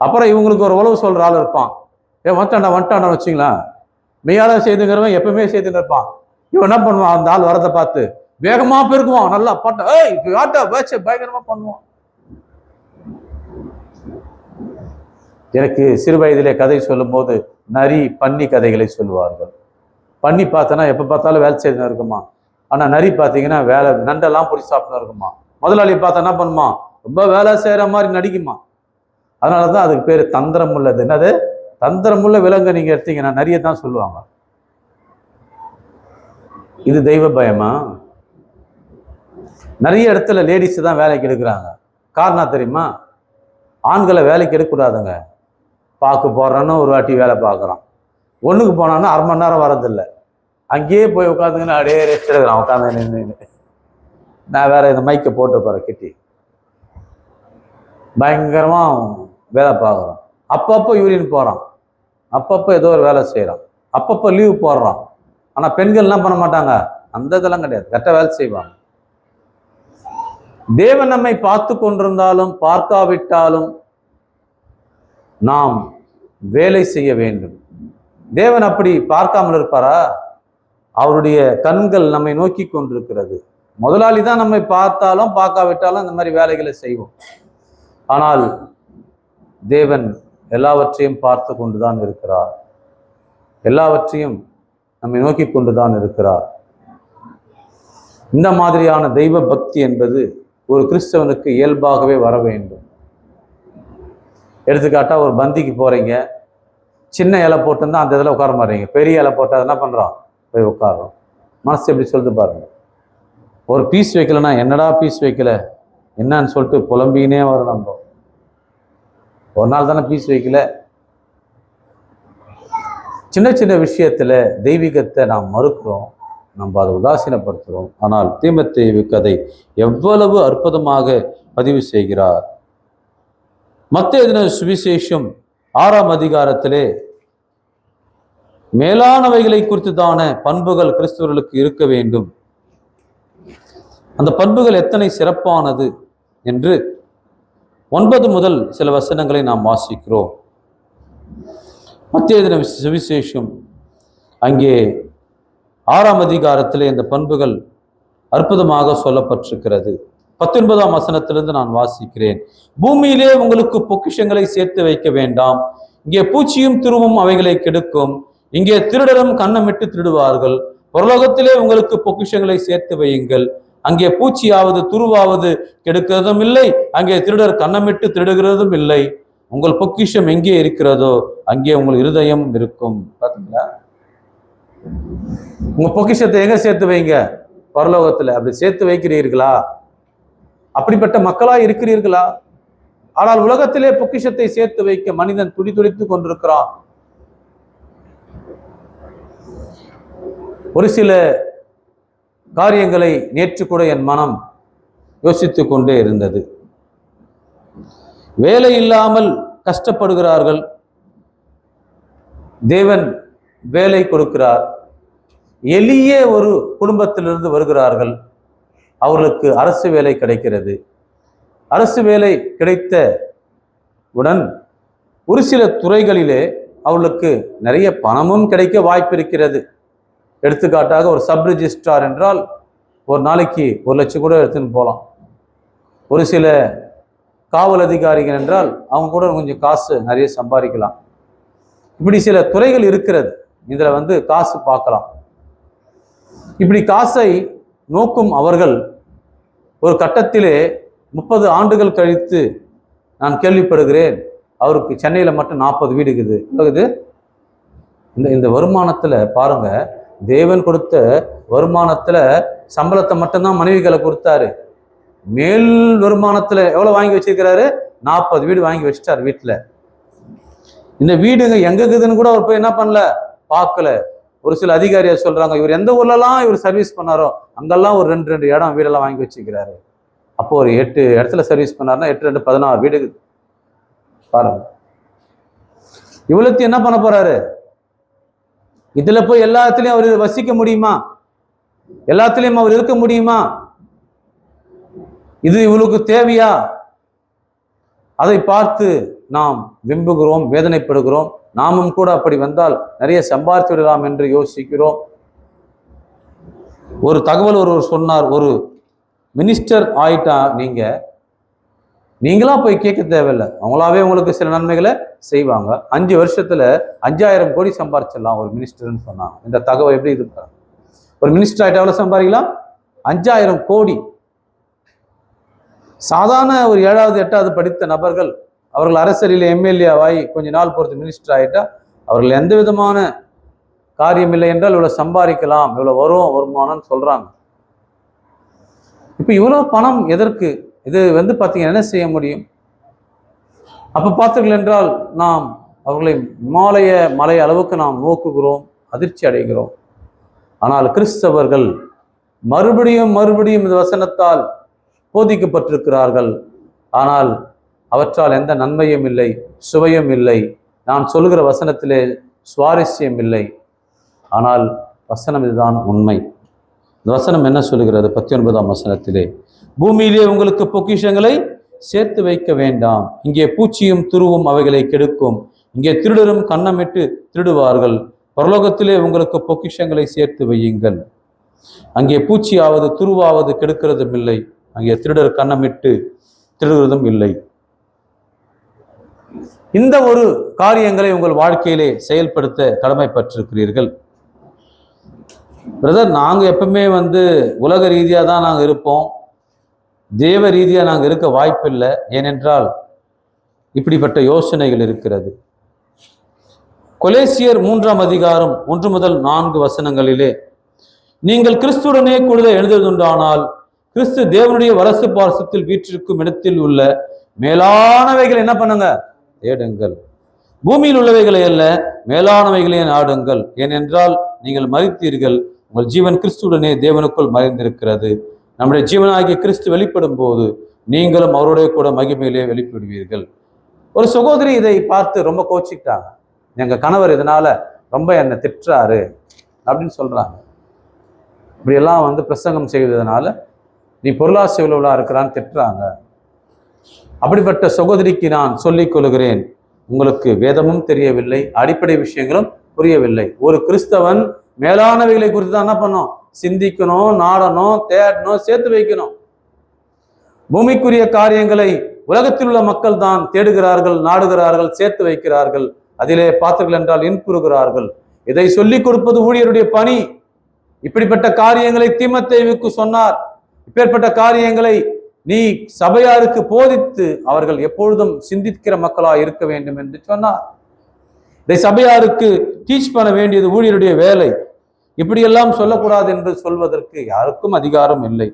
D: அப்புறம் இவங்களுக்கு ஒரு உழவு சொல்கிற ஆள் இருப்பான். வந்துட்டாண்டா வச்சுங்களா, மெய்யால செய்துங்கிறவன் எப்பவுமே செய்துன்னு இருப்பான். இவன் என்ன பண்ணுவான்? அந்த ஆள் வரதை பார்த்து வேகமாக பெருக்குவான். நல்லா பட்ட பயங்கரமா பண்ணுவான். எனக்கு சிறு வயதிலே கதை சொல்லும் போது நரி பன்னி கதைகளை சொல்லுவார்கள். பன்னி பார்த்தனா எப்போ பார்த்தாலும் வேலை செய்துன்னு இருக்குமா. ஆனால் நரி பார்த்தீங்கன்னா வேலை நண்டெல்லாம் பிடிச்சி சாப்பிட்டு இருக்குமா. முதலாளி பார்த்தா என்ன பண்ணுமா? ரொம்ப வேலை செய்கிற மாதிரி நடிக்குமா. அதனால தான் அதுக்கு பேர் தந்திரம் உள்ளது. என்னது? தந்திரமுள்ள விலங்கு. நீங்கள் எடுத்தீங்கன்னா நிறைய தான் சொல்லுவாங்க. இது தெய்வ பயமா? நிறைய இடத்துல லேடிஸ் தான் வேலைக்கு எடுக்கிறாங்க. காரணம் தெரியுமா? ஆண்களை வேலைக்கு எடுக்கக்கூடாதுங்க. பாக்கு போடுறான்னு ஒரு வாட்டி வேலை பார்க்குறான். ஒன்றுக்கு போனான்னா 1/2 மணி நேரம் வரதில்லை. அங்கேயே போய் உட்காந்துங்கன்னா அப்படியே ரெஸ்ட் எடுக்கிறான். உட்காந்து நின்று நான் வேற இந்த மைக்கை போட்டு போகிறேன் கிட்டி பயங்கரமாக வேலை பார்க்குறான். அப்பப்போ யூரின் போகிறான், அப்பப்போ ஏதோ ஒரு வேலை செய்கிறான், அப்பப்போ லீவ் போடுறான். ஆனால் பெண்கள் என்ன பண்ண மாட்டாங்க? அந்த இதெல்லாம் கிடையாது, கரெக்டாக வேலை செய்வாங்க. தேவன் நம்மை பார்த்து கொண்டிருந்தாலும் பார்க்காவிட்டாலும் நாம் வேலை செய்ய வேண்டும். தேவன் அப்படி பார்க்காமல் இருப்பாரா? அவருடைய கண்கள் நம்மை நோக்கி கொண்டிருக்கிறது. முதலாளி தான் நம்மை பார்த்தாலும் பார்க்காவிட்டாலும் இந்த மாதிரி வேலைகளை செய்வோம். ஆனால் தேவன் எல்லாவற்றையும் பார்த்து கொண்டுதான் இருக்கிறார். எல்லாவற்றையும் நம்மை நோக்கி கொண்டுதான் இருக்கிறார். இந்த மாதிரியான தெய்வ பக்தி என்பது ஒரு கிறிஸ்தவனுக்கு இயல்பாகவே வர வேண்டும். எடுத்துக்காட்டா ஒரு பந்திக்கு போறீங்க, சின்ன இலை போட்டுருந்தா அந்த இதில் உட்கார மாட்டீங்க. பெரிய இலை போட்டால் என்ன பண்றோம்? போய் உட்காரோம். மனசு எப்படி சொல்லிட்டு பாருங்க. ஒரு பீஸ் வைக்கலன்னா என்னடா பீஸ் வைக்கல என்னன்னு சொல்லிட்டு புலம்பினே வரும். நம்ம ஒரு நாள் தானே பீஸ் வைக்கல. சின்ன சின்ன விஷயத்துல தெய்வீகத்தை நாம் மறுக்கிறோம், நம்ம அதை உதாசீனப்படுத்துகிறோம். ஆனால் தீமோத்தேயு கதை எவ்வளவு அற்புதமாக பதிவு செய்கிறார். மத்தேயு எழுதின சுவிசேஷம் 6ஆம் அதிகாரத்திலே மேலானவைகளை குறித்துதான பண்புகள் கிறிஸ்தவர்களுக்கு இருக்க வேண்டும். அந்த பண்புகள் எத்தனை சிறப்பானது என்று 9 முதல் சில வசனங்களை நாம் வாசிக்கிறோம். மத்தேயு எழுதின சுவிசேஷம் அங்கே 6ஆம் அதிகாரத்திலே இந்த பண்புகள் அற்புதமாக சொல்லப்பட்டிருக்கிறது. 19ஆம் வசனத்திலிருந்து நான் வாசிக்கிறேன். பூமியிலே உங்களுக்கு பொக்கிஷங்களை சேர்த்து வைக்க வேண்டாம், இங்கே பூச்சியும் துருவும் அவைகளை கெடுக்கும், இங்கே திருடரும் கன்னமிட்டு திருடுவார்கள். பரலோகத்திலே உங்களுக்கு பொக்கிஷங்களை சேர்த்து வையுங்கள், அங்கே பூச்சியாவது துருவாவது கெடுக்கிறதும் இல்லை, அங்கே திருடர் கன்னமிட்டு திருடுகிறதும் இல்லை. உங்கள் பொக்கிஷம் எங்கே இருக்கிறதோ அங்கே உங்கள் இருதயம் இருக்கும். பார்த்தீங்களா? உங்க பொக்கிஷத்தை எங்க சேர்த்து வைங்க? பரலோகத்துல. அப்படி சேர்த்து வைக்கிறீர்களா? அப்படிப்பட்ட மக்களா இருக்கிறீர்களா? ஆனால் உலகத்திலே பொக்கிஷத்தை சேர்த்து வைக்க மனிதன் துடித்து கொண்டிருக்கிறான். ஒரு சில காரியங்களை நேற்று கூட என் மனம் யோசித்து கொண்டே இருந்தது. வேலை இல்லாமல் கஷ்டப்படுகிறார்கள், தேவன் வேலை கொடுக்கிறார். எளிய ஒரு குடும்பத்திலிருந்து வருகிறார்கள், அவர்களுக்கு அரசு வேலை கிடைக்கிறது. அரசு வேலை கிடைத்த உடன் ஒரு சில துறைகளிலே அவர்களுக்கு நிறைய பணமும் கிடைக்க வாய்ப்பு இருக்கிறது. எடுத்துக்காட்டாக ஒரு சப் ரிஜிஸ்ட்ரார் என்றால் ஒரு நாளைக்கு 1 லட்சம் கூட எடுத்துன்னு போகலாம். ஒரு சில காவல் அதிகாரிகள் என்றால் அவங்க கூட கொஞ்சம் காசு நிறைய சம்பாதிக்கலாம். இப்படி சில துறைகள் இருக்கிறது, இதில் காசு பார்க்கலாம். இப்படி காசை நோக்கும் அவர்கள் ஒரு கட்டத்திலே 30 ஆண்டுகள் கழித்து நான் கேள்விப்படுகிறேன், அவருக்கு சென்னையில் மட்டும் 40 வீடு இருக்குது. இந்த வருமானத்தில் பாருங்க, தேவன் கொடுத்த வருமானத்தில் சம்பளத்தை மட்டும்தான் மனைவிகளை கொடுத்தாரு. மேல் வருமானத்தில் எவ்வளோ வாங்கி வச்சிருக்கிறாரு? 40 வீடு வாங்கி வச்சிட்டார் வீட்டில். இந்த வீடுங்க எங்க இருக்குதுன்னு கூட அவர் போய் என்ன பண்ணல, பார்க்கல. ஒரு சில அதிகாரியை சொல்றாங்க, இவர் எந்த ஊர்லலாம் இவர் சர்வீஸ் பண்ணாரோ அங்கெல்லாம் ஒரு 2 இடம் வீடெல்லாம் வாங்கி வச்சுக்கிறாரு. அப்போ ஒரு 8 இடத்துல சர்வீஸ் பண்ணாருன்னா 8 2 16 வீடு பாருங்க. இவ்வளோத்தையும் என்ன பண்ண போறாரு? இதுல போய் எல்லாத்துலயும் அவர் வசிக்க முடியுமா? எல்லாத்துலயும் அவர் இருக்க முடியுமா? இது இவளுக்கு தேவையா? அதை பார்த்து நாம் விம்புகிறோம், வேதனைப்படுகிறோம். நாமும் கூட அப்படி வந்தால் நிறைய சம்பாதித்து விடலாம் என்று யோசிக்கிறோம். ஒரு தகவல் ஒருவர் சொன்னார், ஒரு மினிஸ்டர் ஆயிட்டா நீங்களா போய் கேட்க தேவையில்லை, அவங்களாவே உங்களுக்கு சில நன்மைகளை செய்வாங்க. 5 வருஷத்துல 5000 கோடி சம்பாதிச்சிடலாம் ஒரு மினிஸ்டர்னு சொன்னாங்க. இந்த தகவல் எப்படி இது? ஒரு மினிஸ்டர் ஆயிட்டா எவ்வளவு சம்பாதிக்கலாம்? 5000 கோடி. சாதாரண ஒரு 7வது 8வது படித்த நபர்கள் அவர்கள் அரசியலில் எம்எல்ஏவாய் கொஞ்ச நாள் பொறுத்து மினிஸ்டர் ஆயிட்டா அவர்கள் எந்த விதமான காரியம் இல்லை என்றால் இவ்வளவு சம்பாதிக்கலாம், இவ்வளவு வருமானம்னு சொல்றாங்க. இப்ப இவ்வளவு பணம் எதற்கு? இது பார்த்தீங்கன்னா என்ன செய்ய முடியும்? அப்ப பார்த்தீர்கள் என்றால் நாம் அவர்களை இமாலய மலை அளவுக்கு நாம் நோக்குகிறோம், அதிர்ச்சி அடைகிறோம். ஆனால் கிறிஸ்தவர்கள் மறுபடியும் இந்த வசனத்தால் போதிக்கப்பட்டிருக்கிறார்கள். ஆனால் அவற்றால் எந்த நன்மையும் இல்லை, சுவையும் இல்லை. நான் சொல்லுகிற வசனத்திலே சுவாரஸ்யம் இல்லை. ஆனால் வசனம் இதுதான் உண்மை. இந்த வசனம் என்ன சொல்லுகிறது? 19ஆம் வசனத்திலே, பூமியிலே உங்களுக்கு பொக்கிஷங்களை சேர்த்து வைக்க வேண்டாம், இங்கே பூச்சியும் துருவும் அவைகளை கெடுக்கும், இங்கே திருடரும் கன்னமிட்டு திருடுவார்கள். பரலோகத்திலே உங்களுக்கு பொக்கிஷங்களை சேர்த்து வையுங்கள், அங்கே பூச்சியாவது துருவாவது கெடுக்கிறதும் இல்லை, அங்கே திருடர் கன்னமிட்டு திருடுவதும் இல்லை. இந்த ஒரு காரியங்களை உங்கள் வாழ்க்கையிலே செயல்படுத்த கடமைப்பட்டிருக்கிறீர்கள். பிரதர், நாங்க எப்பவுமே உலக ரீதியா தான் நாங்க இருப்போம், தேவ ரீதியா நாங்க இருக்க வாய்ப்பில்லை. ஏனென்றால் இப்படிப்பட்ட யோசனைகள் இருக்கிறது. கொலேசியர் 3ஆம் அதிகாரம் 1 முதல் 4 வசனங்களிலே, நீங்கள் கிறிஸ்துடனே கூட எழுதுவதுண்டானால் கிறிஸ்து தேவனுடைய வலசு பார்சத்தில் வீற்றிருக்கும் இடத்தில் உள்ள மேலானவைகள் என்ன பண்ணுங்க? தேடுங்கள். பூமியில் உள்ளவைகளை அல்ல, மேலானவைகளே நாடுங்கள். ஏனென்றால் நீங்கள் மரித்தீர்கள், உங்கள் ஜீவன் கிறிஸ்துடனே தேவனுக்குள் மறைந்திருக்கிறது. நம்முடைய ஜீவனாகிய கிறிஸ்து வெளிப்படும் போது நீங்களும் அவருடைய கூட மகிமையிலே வெளிப்படுவீர்கள். ஒரு சகோதரி இதை பார்த்து ரொம்ப கோச்சிக்கிட்டாங்க. எங்க கணவர் இதனால ரொம்ப என்னை திட்டுறாரு அப்படின்னு சொல்றாங்க. இப்படியெல்லாம் பிரசங்கம் செய்வதனால நீ பொருளாசை உள்ளவளா இருக்கிறான்னு திட்டுறாங்க. அப்படிப்பட்ட சகோதரிக்கு நான் சொல்லிக் கொள்கிறேன், உங்களுக்கு வேதமும் தெரியவில்லை, அடிப்படை விஷயங்களும் புரியவில்லை. ஒரு கிறிஸ்தவன் மேலானவைகளை குறித்து தான் என்ன பண்ணணும்? சிந்திக்கணும், நாடணும், தேடணும், சேர்த்து வைக்கணும். பூமிக்குரிய காரியங்களை உலகத்தில் உள்ள மக்கள் தான் தேடுகிறார்கள், நாடுகிறார்கள், சேர்த்து வைக்கிறார்கள். அதிலே பார்த்தீர்கள் என்றால் இன்புறுகிறார்கள். இதை சொல்லிக் கொடுப்பது ஊழியருடைய பணி. இப்படிப்பட்ட காரியங்களை தீமோத்தேயுவுக்கு சொன்னார். இப்பேற்பட்ட காரியங்களை நீ சபையாருக்கு போதித்து அவர்கள் எப்பொழுதும் சிந்திக்கிற மக்களா இருக்க வேண்டும் என்று சொன்னார். இதை சபையாருக்கு டீச் பண்ண வேண்டியது ஊழியருடைய வேலை. இப்படியெல்லாம் சொல்லக்கூடாது என்று சொல்வதற்கு யாருக்கும் அதிகாரம் இல்லை.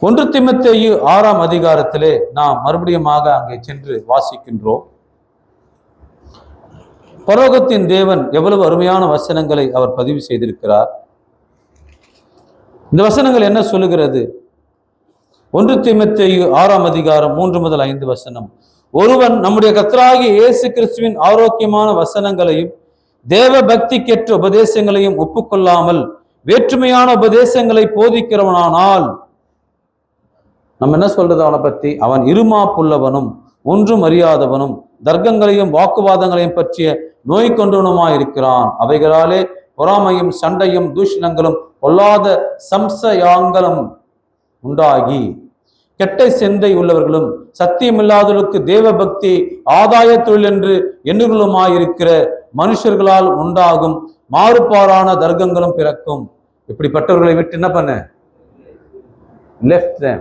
D: 1 தீமோத்தேயு 6ஆம் அதிகாரத்திலே நாம் மறுபடியும் அங்கே சென்று வாசிக்கின்றோம். பரலோகத்தின் தேவன் எவ்வளவு அருமையான வசனங்களை அவர் பதிவு செய்திருக்கிறார். இந்த வசனங்கள் என்ன சொல்லுகிறது? 1 தீமோத்தேயு 6ஆம் அதிகாரம் 3 முதல் 5 வசனம். ஒருவன் நம்முடைய கர்த்தராகிய இயேசு கிறிஸ்துவின் ஆரோக்கியமான வசனங்களையும் தேவ பக்திக்கேற்ற உபதேசங்களையும் ஒப்புக்கொள்ளாமல் வேற்றுமையான உபதேசங்களை போதிக்கிறவனானால், நம்ம என்ன சொல்றது அவனை பத்தி? அவன் இருமாப்புள்ளவனும் ஒன்றும் அறியாதவனும் தர்க்கங்களையும் வாக்குவாதங்களையும் பற்றிய நோய் கொண்டவனுமாயிருக்கிறான். அவைகளாலே பொறாமையும் சண்டையும் தூஷணங்களும் பொல்லாத சம்சயாங்களும் உண்டாகி கெட்ட சிந்தை உள்ளவர்களும் சத்தியமில்லாதவர்களுக்கு தேவ பக்தி ஆதாய தொழில் என்று எண்ணுகளுமாயிருக்கிற மனுஷர்களால் உண்டாகும் மாறுபாறான தர்க்கங்களும் பிறக்கும். இப்படிப்பட்டவர்களை விட்டு என்ன பண்ண? Left them.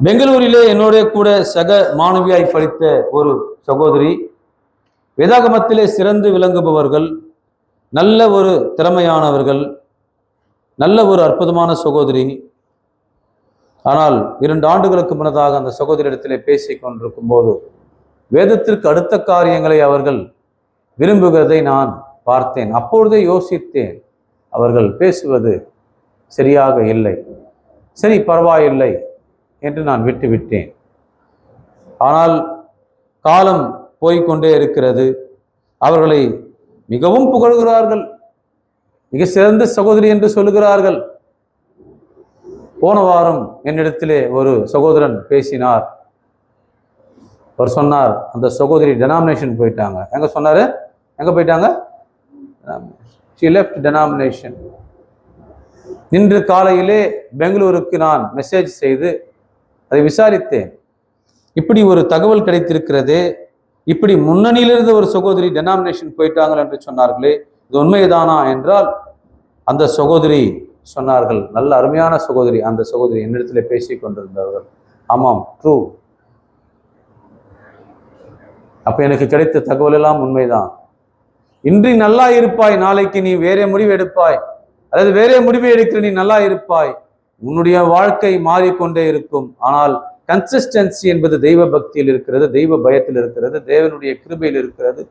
D: பெங்களூரிலே என்னோட கூட சக மாணவியாய் படித்த ஒரு சகோதரி, வேதாகமத்திலே சிறந்து விளங்குபவர்கள், நல்ல ஒரு திறமையானவர்கள், நல்ல ஒரு அற்புதமான சகோதரி. ஆனால் 2 ஆண்டுகளுக்கு முன்னதாக அந்த சகோதரியிடத்திலே பேசிக் கொண்டிருக்கும் போது வேதத்திற்கு அடுத்த காரியங்களை அவர்கள் விரும்புகிறதை நான் பார்த்தேன். அப்பொழுதே யோசித்தேன், அவர்கள் பேசுவது சரியாக இல்லை. சரி, பரவாயில்லை என்று நான் விட்டுவிட்டேன். ஆனால் காலம் போய்கொண்டே இருக்கிறது. அவர்களை மிகவும் புகழ்கிறார்கள், மிக சிறந்த சகோதரி என்று சொல்லுகிறார்கள். போன வாரம் என்னிடத்திலே ஒரு சகோதரன் பேசினார். அவர் சொன்னார், அந்த சகோதரி டெனாமினேஷன் போயிட்டாங்க. எங்க சொன்னாரு? எங்க போயிட்டாங்க? she left denomination. இன்று காலையிலே பெங்களூருக்கு நான் மெசேஜ் செய்து அதை விசாரித்தேன். இப்படி ஒரு தகவல் கிடைத்திருக்கிறது, இப்படி முன்னணியிலிருந்து ஒரு சகோதரி டெனாமினேஷன் போயிட்டாங்க என்று சொன்னார்களே, இது உண்மைதானா என்றால் அந்த சகோதரி சொன்னார்கள், நல்ல அருமையான சகோதரி. அந்த சகோதரி என்னிடத்துல பேசிக் கொண்டிருந்தவர்கள், ஆமாம், ட்ரூ. அப்ப எனக்கு கிடைத்த தகவல் எல்லாம் உண்மைதான். இன்று நல்லா இருப்பாய், நாளைக்கு நீ வேற முடிவு எடுப்பாய், அதாவது வேற முடிவு எடுக்கிற நீ நல்லா இருப்பாய். உன்னுடைய வாழ்க்கை மாறிக்கொண்டே இருக்கும். ஆனால் கன்சிஸ்டன்சி என்பது தெய்வ பக்தியில் இருக்கிறது, தெய்வ பயத்தில் இருக்கிறது, தேவனுடைய கிருபையில் இருக்கிறது.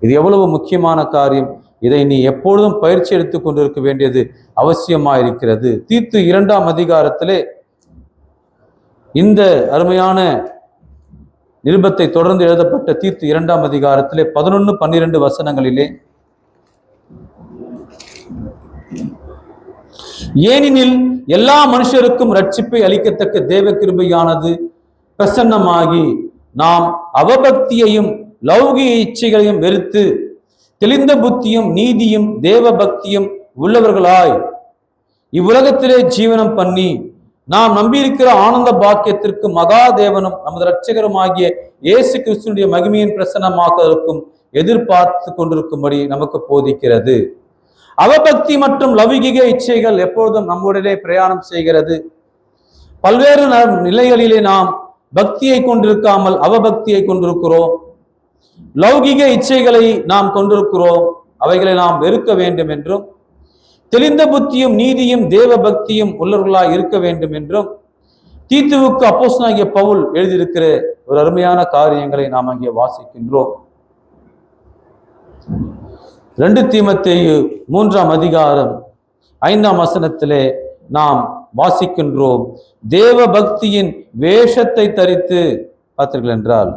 D: இது எவ்வளவு முக்கியமான காரியம். இதை நீ எப்பொழுதும் பயிற்சி எடுத்துக் கொண்டிருக்க வேண்டியது அவசியமாயிருக்கிறது. தீத்து 2ஆம் அதிகாரத்திலே இந்த அருமையான நிருபத்தை தொடர்ந்து எழுதப்பட்ட தீத்து 2ஆம் அதிகாரத்திலே 11, 12 வசனங்களிலே, ஏனெனில் எல்லா மனுஷருக்கும் ரட்சிப்பை அளிக்கத்தக்க தேவ கிருபையானது பிரசன்னமாகி நாம் அவபக்தியையும் லௌகிக இச்சைகளையும் வெறுத்து தெளிந்த புத்தியும் நீதியும் தேவ பக்தியும் உள்ளவர்களாய் இவ்வுலகத்திலே ஜீவனம் பண்ணி நாம் நம்பியிருக்கிற ஆனந்த பாக்கியத்திற்கு மகாதேவனும் நமது இரட்சகருமாகிய இயேசு கிறிஸ்துடைய மகிமையின் பிரசன்னமாக்குவதற்கும் எதிர்பார்த்து கொண்டிருக்கும்படி நமக்கு போதிக்கிறது. அவபக்தி மற்றும் லௌகிக இச்சைகள் எப்பொழுதும் நம்முடனே பிரயாணம் செய்கிறது. பல்வேறு நிலைகளிலே நாம் பக்தியை கொண்டிருக்காமல் அவபக்தியை கொண்டிருக்கிறோம். லௌகிக இச்சைகளை நாம் கொண்டிருக்கிறோம். அவைகளை நாம் வெறுக்க வேண்டும் என்றும், தெளிந்த புத்தியும் நீதியும் தேவ பக்தியும் உள்ளவர்களாய் இருக்க வேண்டும் என்றும் தீத்துவுக்கு அப்போஸ்தலனாகிய பவுல் எழுதியிருக்கிற ஒரு அருமையான காரியங்களை நாம் அங்கே வாசிக்கின்றோம். 2 தீமோத்தேயு 3ஆம் அதிகாரம் 5ஆம் வசனத்திலே நாம் வாசிக்கின்றோம், தேவ பக்தியின் வேஷத்தை தரித்து. பார்த்தீர்கள் என்றால்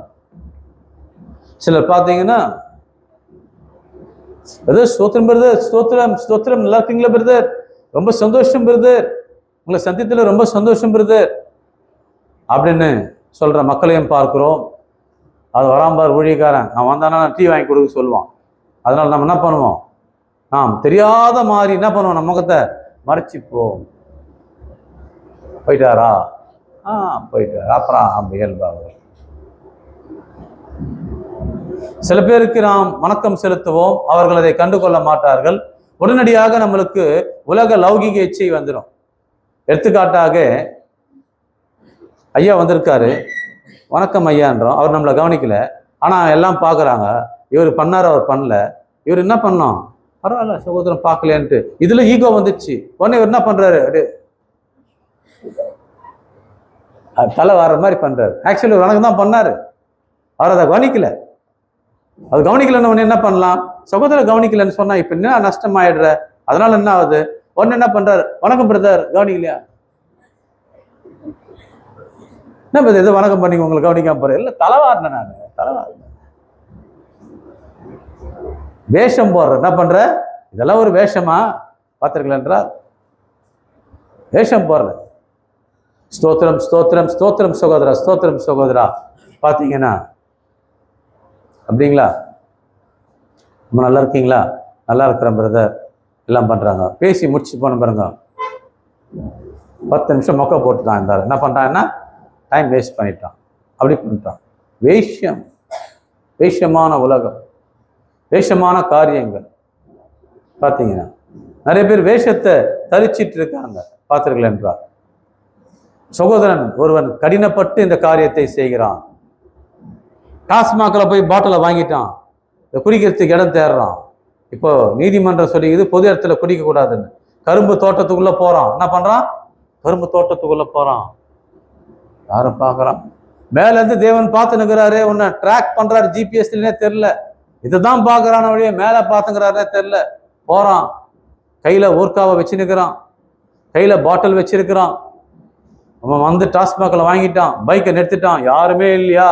D: சிலர் பார்த்தீங்கன்னா, ஸ்தோத்திரம் பிரதர், ஸ்தோத்திரம் ஸ்தோத்திரம், நல்லா இருக்கீங்களா பிரதர், ரொம்ப சந்தோஷம் பிரதர், உங்களை சந்தித்துல ரொம்ப சந்தோஷம் பிரதர் அப்படின்னு சொல்ற மக்களையும் பார்க்கிறோம். அது வராம்பார் ஊழியக்காரன், அவன் வந்தானா டீ வாங்கி கொடுக்க சொல்லுவான். அதனால நம்ம என்ன பண்ணுவோம்? நாம் தெரியாத மாதிரி என்ன பண்ணுவோம்? நம்ம முகத்தை மறைச்சிப்போம். போயிட்டாரா? போயிட்டார், அப்புறம் இயல்பாக. சில பேருக்கு நாம் வணக்கம் செலுத்துவோம், அவர்கள் அதை கண்டுகொள்ள மாட்டார்கள். உடனடியாக நம்மளுக்கு உலக லௌகிக இச்சை வந்துடும். எடுத்துக்காட்டாக, ஐயா வந்திருக்காரு, வணக்கம் ஐயான்றோம், அவர் நம்மளை கவனிக்கல. ஆனா எல்லாம் பாக்குறாங்க, இவர் பண்ணாரு, அவர் பண்ணல, இவர் என்ன பண்ணோம், பரவாயில்ல சகோதரன் பார்க்கலன்ட்டு இதுல ஈகோ வந்துச்சு. உடனே இவர் என்ன பண்றாரு, தலை வர்ற மாதிரி பண்றாரு. ஆக்சுவலி வணக்கம் தான் பண்ணாரு, அவர் அதை கவனிக்கல. அது கவனிக்கலன்னு என்ன பண்ணலாம்? சகோதரர் கவனிக்கலன்னு சொன்னா இப்ப என்ன நஷ்டமாயிடுற, அதனால என்ன ஆகுது? உடனே என்ன பண்றாரு, வணக்கம் பிரதர், கவனிக்கலையா? என்ன பிரதர் எது வணக்கம் பண்ணிங்க, உங்களுக்கு கவனிக்காம போற? இல்ல தலைவாரினேன், நான் தலைவாரினேன். வேஷம் போடுற என்ன பண்ற? இதெல்லாம் ஒரு வேஷமா பார்த்திருக்கலன்றார். வேஷம் போடுற. ஸ்தோத்திரம் ஸ்தோத்திரம் ஸ்தோத்திரம் சகோதரா, ஸ்தோத்திரம் சகோதரா. பார்த்தீங்கன்னா அப்படிங்களா, ரொம்ப நல்லா இருக்கீங்களா? நல்லா இருக்கிறேன் பிரதர் எல்லாம் பண்றாங்க. பேசி முடிச்சு போன பாருங்க, 10 நிமிஷம் மொக்க போட்டுட்டான். இருந்தாலும் என்ன பண்றான்னா டைம் வேஸ்ட் பண்ணிட்டான். அப்படி பண்ணிட்டான். வேஷ்யம், வேஷ்யமான உலகம், வேஷமான காரியங்கள். பார்த்தீங்கன்னா நிறைய பேர் வேஷத்தை தரிச்சிட்டு இருக்காங்க, பார்த்திருக்கல என்றார். சகோதரன் ஒருவன் கடினப்பட்டு இந்த காரியத்தை செய்கிறான். டாஸ்மாகில் போய் பாட்டிலை வாங்கிட்டான், குடிக்கிறதுக்கு இடம் தேடுறான். இப்போ நீதிமன்றம் சொல்லிக்குது பொது இடத்துல குடிக்க கூடாதுன்னு. கரும்பு தோட்டத்துக்குள்ள போறான். என்ன பண்றான்? கரும்பு தோட்டத்துக்குள்ள போறான். யாரும் பார்க்கறான்? மேல இருந்து தேவன் பார்த்து நிற்கிறாரு, உன்னை ட்ராக் பண்றாரு, ஜிபிஎஸ்லனே தெரியல. இதுதான் பார்க்கறான வழியே மேல பார்த்துங்கிறாருன்னே தெரியல. போறான், கையில ஊர்க்காவை வச்சு நிற்கிறான், கையில பாட்டில் வச்சிருக்கிறான். அவன் வந்து டாஸ்மாகில் வாங்கிட்டான், பைக்கை நிறுத்திட்டான். யாருமே இல்லையா,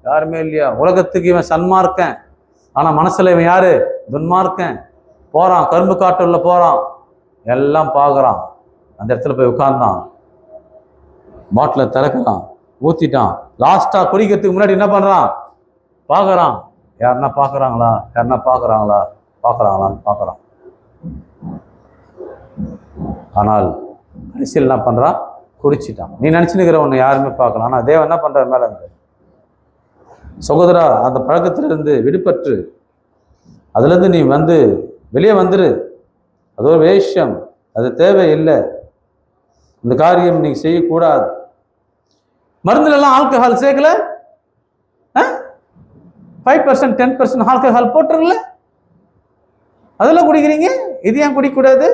D: யாருமே இல்லையா. உலகத்துக்கு இவன் சன்மார்க்கன், ஆனா மனசுல இவன் யாரு? துன்மார்க்கன். போறான், கரும்பு காட்டுள்ள போறான், எல்லாம் பார்க்கறான். அந்த இடத்துல போய் உட்கார்ந்தான், பாட்டில திறக்கிறான், ஊத்திட்டான். லாஸ்டா குடிக்கிறதுக்கு முன்னாடி என்ன பண்றான்? பார்க்கறான், யாருன்னா பார்க்கறாங்களா, யாருன்னா பார்க்கறாங்களா, பார்க்கறாங்களான்னு பார்க்கறான். ஆனால் கடைசியில் என்ன பண்றான்? குடிச்சிட்டான். நீ நினைச்சுக்கிற உன்னை யாருமே பார்க்கலாம், ஆனா தேவன் என்ன பண்ற மேல இருந்து? சகோதரா, அந்த பழக்கத்திலிருந்து விடுபற்று அதுல இருந்து நீ வந்து வெளியே வந்துரு. அது ஒரு வேஷம், அது தேவையில்லை. இந்த காரியம் நீ செய்யக்கூடாது. மருந்துல எல்லாம் ஆல்கஹால் சேர்க்கல, 5% 10% ஆல்கஹால் போட்டுருல, அதெல்லாம் குடிக்கிறீங்க. இது ஏன் குடிக்கக்கூடாது?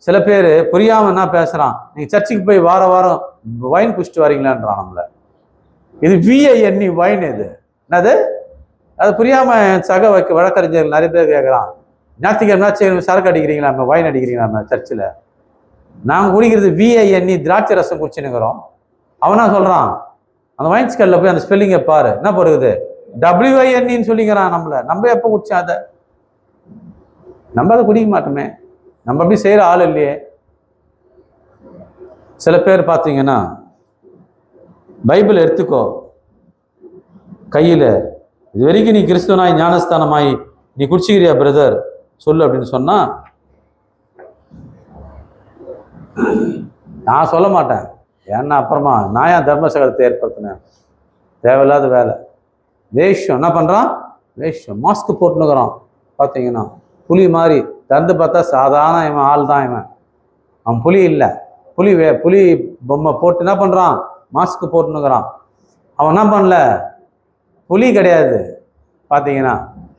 D: சில பேர் புரியாம என்ன பேசுறான், நீங்க சர்ச்சுக்கு போய் வார வாரம் வைன் குடிச்சிட்டு வரீங்களான்றான் நம்மள. இது VINE வைன். இது என்னது? அது புரியாம சக வழக்கறிஞர்கள் நிறைய பேர் கேட்கறான், ஞாயிற்றுக்கிழமை சரக்கு அடிக்கிறீங்களா, நம்ம வைன் அடிக்கிறீங்களா நம்ம சர்ச்சில்? நாங்கள் குடிக்கிறது VINE திராட்சை ரசம் குடிச்சுன்னுக்கிறோம். அவனா சொல்றான், அந்த வைன் ஸ்கேல்ல போய் அந்த ஸ்பெல்லிங்கை பாரு, என்ன போடுது? WINE சொல்லிக்கிறான் நம்மள. நம்ம எப்போ குடிச்சோம் அதை? நம்ம அதை குடிக்க மாட்டோமே, நம்ம அப்படி செய்யற ஆள் இல்லையே. சில பேர் பார்த்தீங்கன்னா பைபிள் எடுத்துக்கோ கையில, இது வரைக்கும் நீ கிறிஸ்துவனாய் ஞானஸ்தானமாய் நீ குடிச்சுக்கிறியா பிரதர் சொல்லு அப்படின்னு சொன்னா நான் சொல்ல மாட்டேன். ஏன்னா அப்புறமா நான் ஏன் தர்மசகலத்தை ஏற்படுத்தினேன்? தேவையில்லாத வேலை. வேஷம் என்ன பண்றான்? வேஷம் மாஸ்க் போட்டுனுக்குறான். பார்த்தீங்கன்னா புலி மாதிரி திறந்து பார்த்தா சாதாரண இவன் ஆள் தான். அவன் புலி இல்லை, புலி பொம்மை போட்டு என்ன பண்றான்? மாஸ்க் போட்டுனுக்குறான். அவன் என்ன பண்ணல? புலி கிடையாது. பார்த்தீங்கன்னா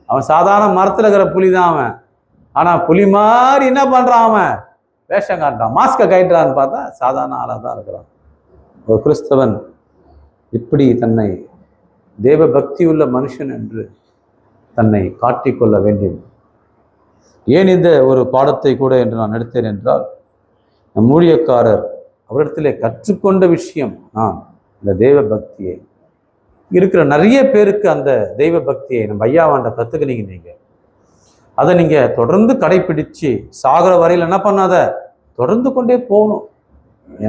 D: அவன் சாதாரண மரத்தில் இருக்கிற புலி தான் அவன். ஆனா புலி மாதிரி என்ன பண்றான்? அவன் வேஷம் காட்டுறான், மாஸ்கை கட்டுறான்னு பார்த்தா சாதாரண ஆளாக தான் இருக்கிறான். ஒரு கிறிஸ்தவன் இப்படி தன்னை தேவ பக்தி உள்ள மனுஷன் என்று தன்னை காட்டிக்கொள்ள வேண்டும். ஏன் இந்த ஒரு பாடத்தை கூட என்று நான் எடுத்தேன் என்றால், நம் ஊழியக்காரர் அவரிடத்திலே கற்றுக்கொண்ட விஷயம் இந்த தெய்வ பக்தியை. இருக்கிற நிறைய பேருக்கு அந்த தெய்வ பக்தியை நம்ம ஐயாவாண்ட கற்றுக்கினீங்க. நீங்க அதை நீங்க தொடர்ந்து கடைபிடிச்சு சாகிற வரையில் என்ன பண்ணாத, தொடர்ந்து கொண்டே போகணும்.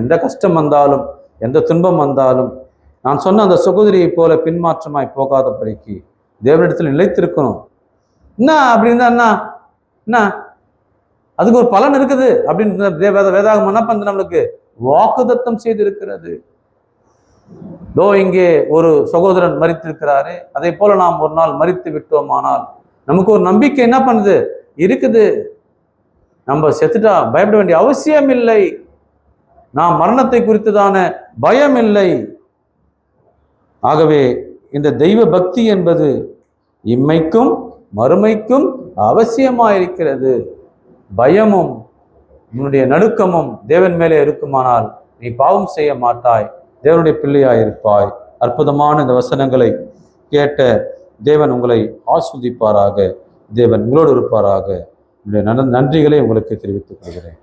D: எந்த கஷ்டம் வந்தாலும் எந்த துன்பம் வந்தாலும் நான் சொன்ன அந்த சகோதரியை போல பின்மாற்றமாய் போகாதபடிக்கு தேவனிடத்தில் நிலைத்திருக்கணும். என்ன அப்படி இருந்தா என்ன, அதுக்கு ஒரு பலன் இருக்குது அப்படின்னு வேதாகமம் என்ன பண்ணுது? நம்மளுக்கு வாக்குத்தத்தம் செய்திருக்கிறது. இங்கே ஒரு சகோதரன் மரித்திருக்கிறாரு, அதே போல நாம் ஒரு நாள் மரித்து விட்டோமானால் நமக்கு ஒரு நம்பிக்கை என்ன பண்ணுது? இருக்குது. நம்ம செத்துட்டா பயப்பட வேண்டிய அவசியம் இல்லை. நாம் மரணத்தை குறித்துதான பயம் இல்லை. ஆகவே இந்த தெய்வ பக்தி என்பது இம்மைக்கும் மறுமைக்கும் அவசியமாயிருக்கிறது. பயமும் உன்னுடைய நடுக்கமும் தேவன் மேலே இருக்குமானால் நீ பாவம் செய்ய மாட்டாய், தேவனுடைய பிள்ளையாயிருப்பாய். அற்புதமான இந்த வசனங்களை கேட்ட தேவன் உங்களை ஆஸ்வதிப்பாராக. தேவன் உங்களோடு இருப்பாராக. என்னுடைய நன்றிகளை உங்களுக்கு தெரிவித்துக் கொள்கிறேன்.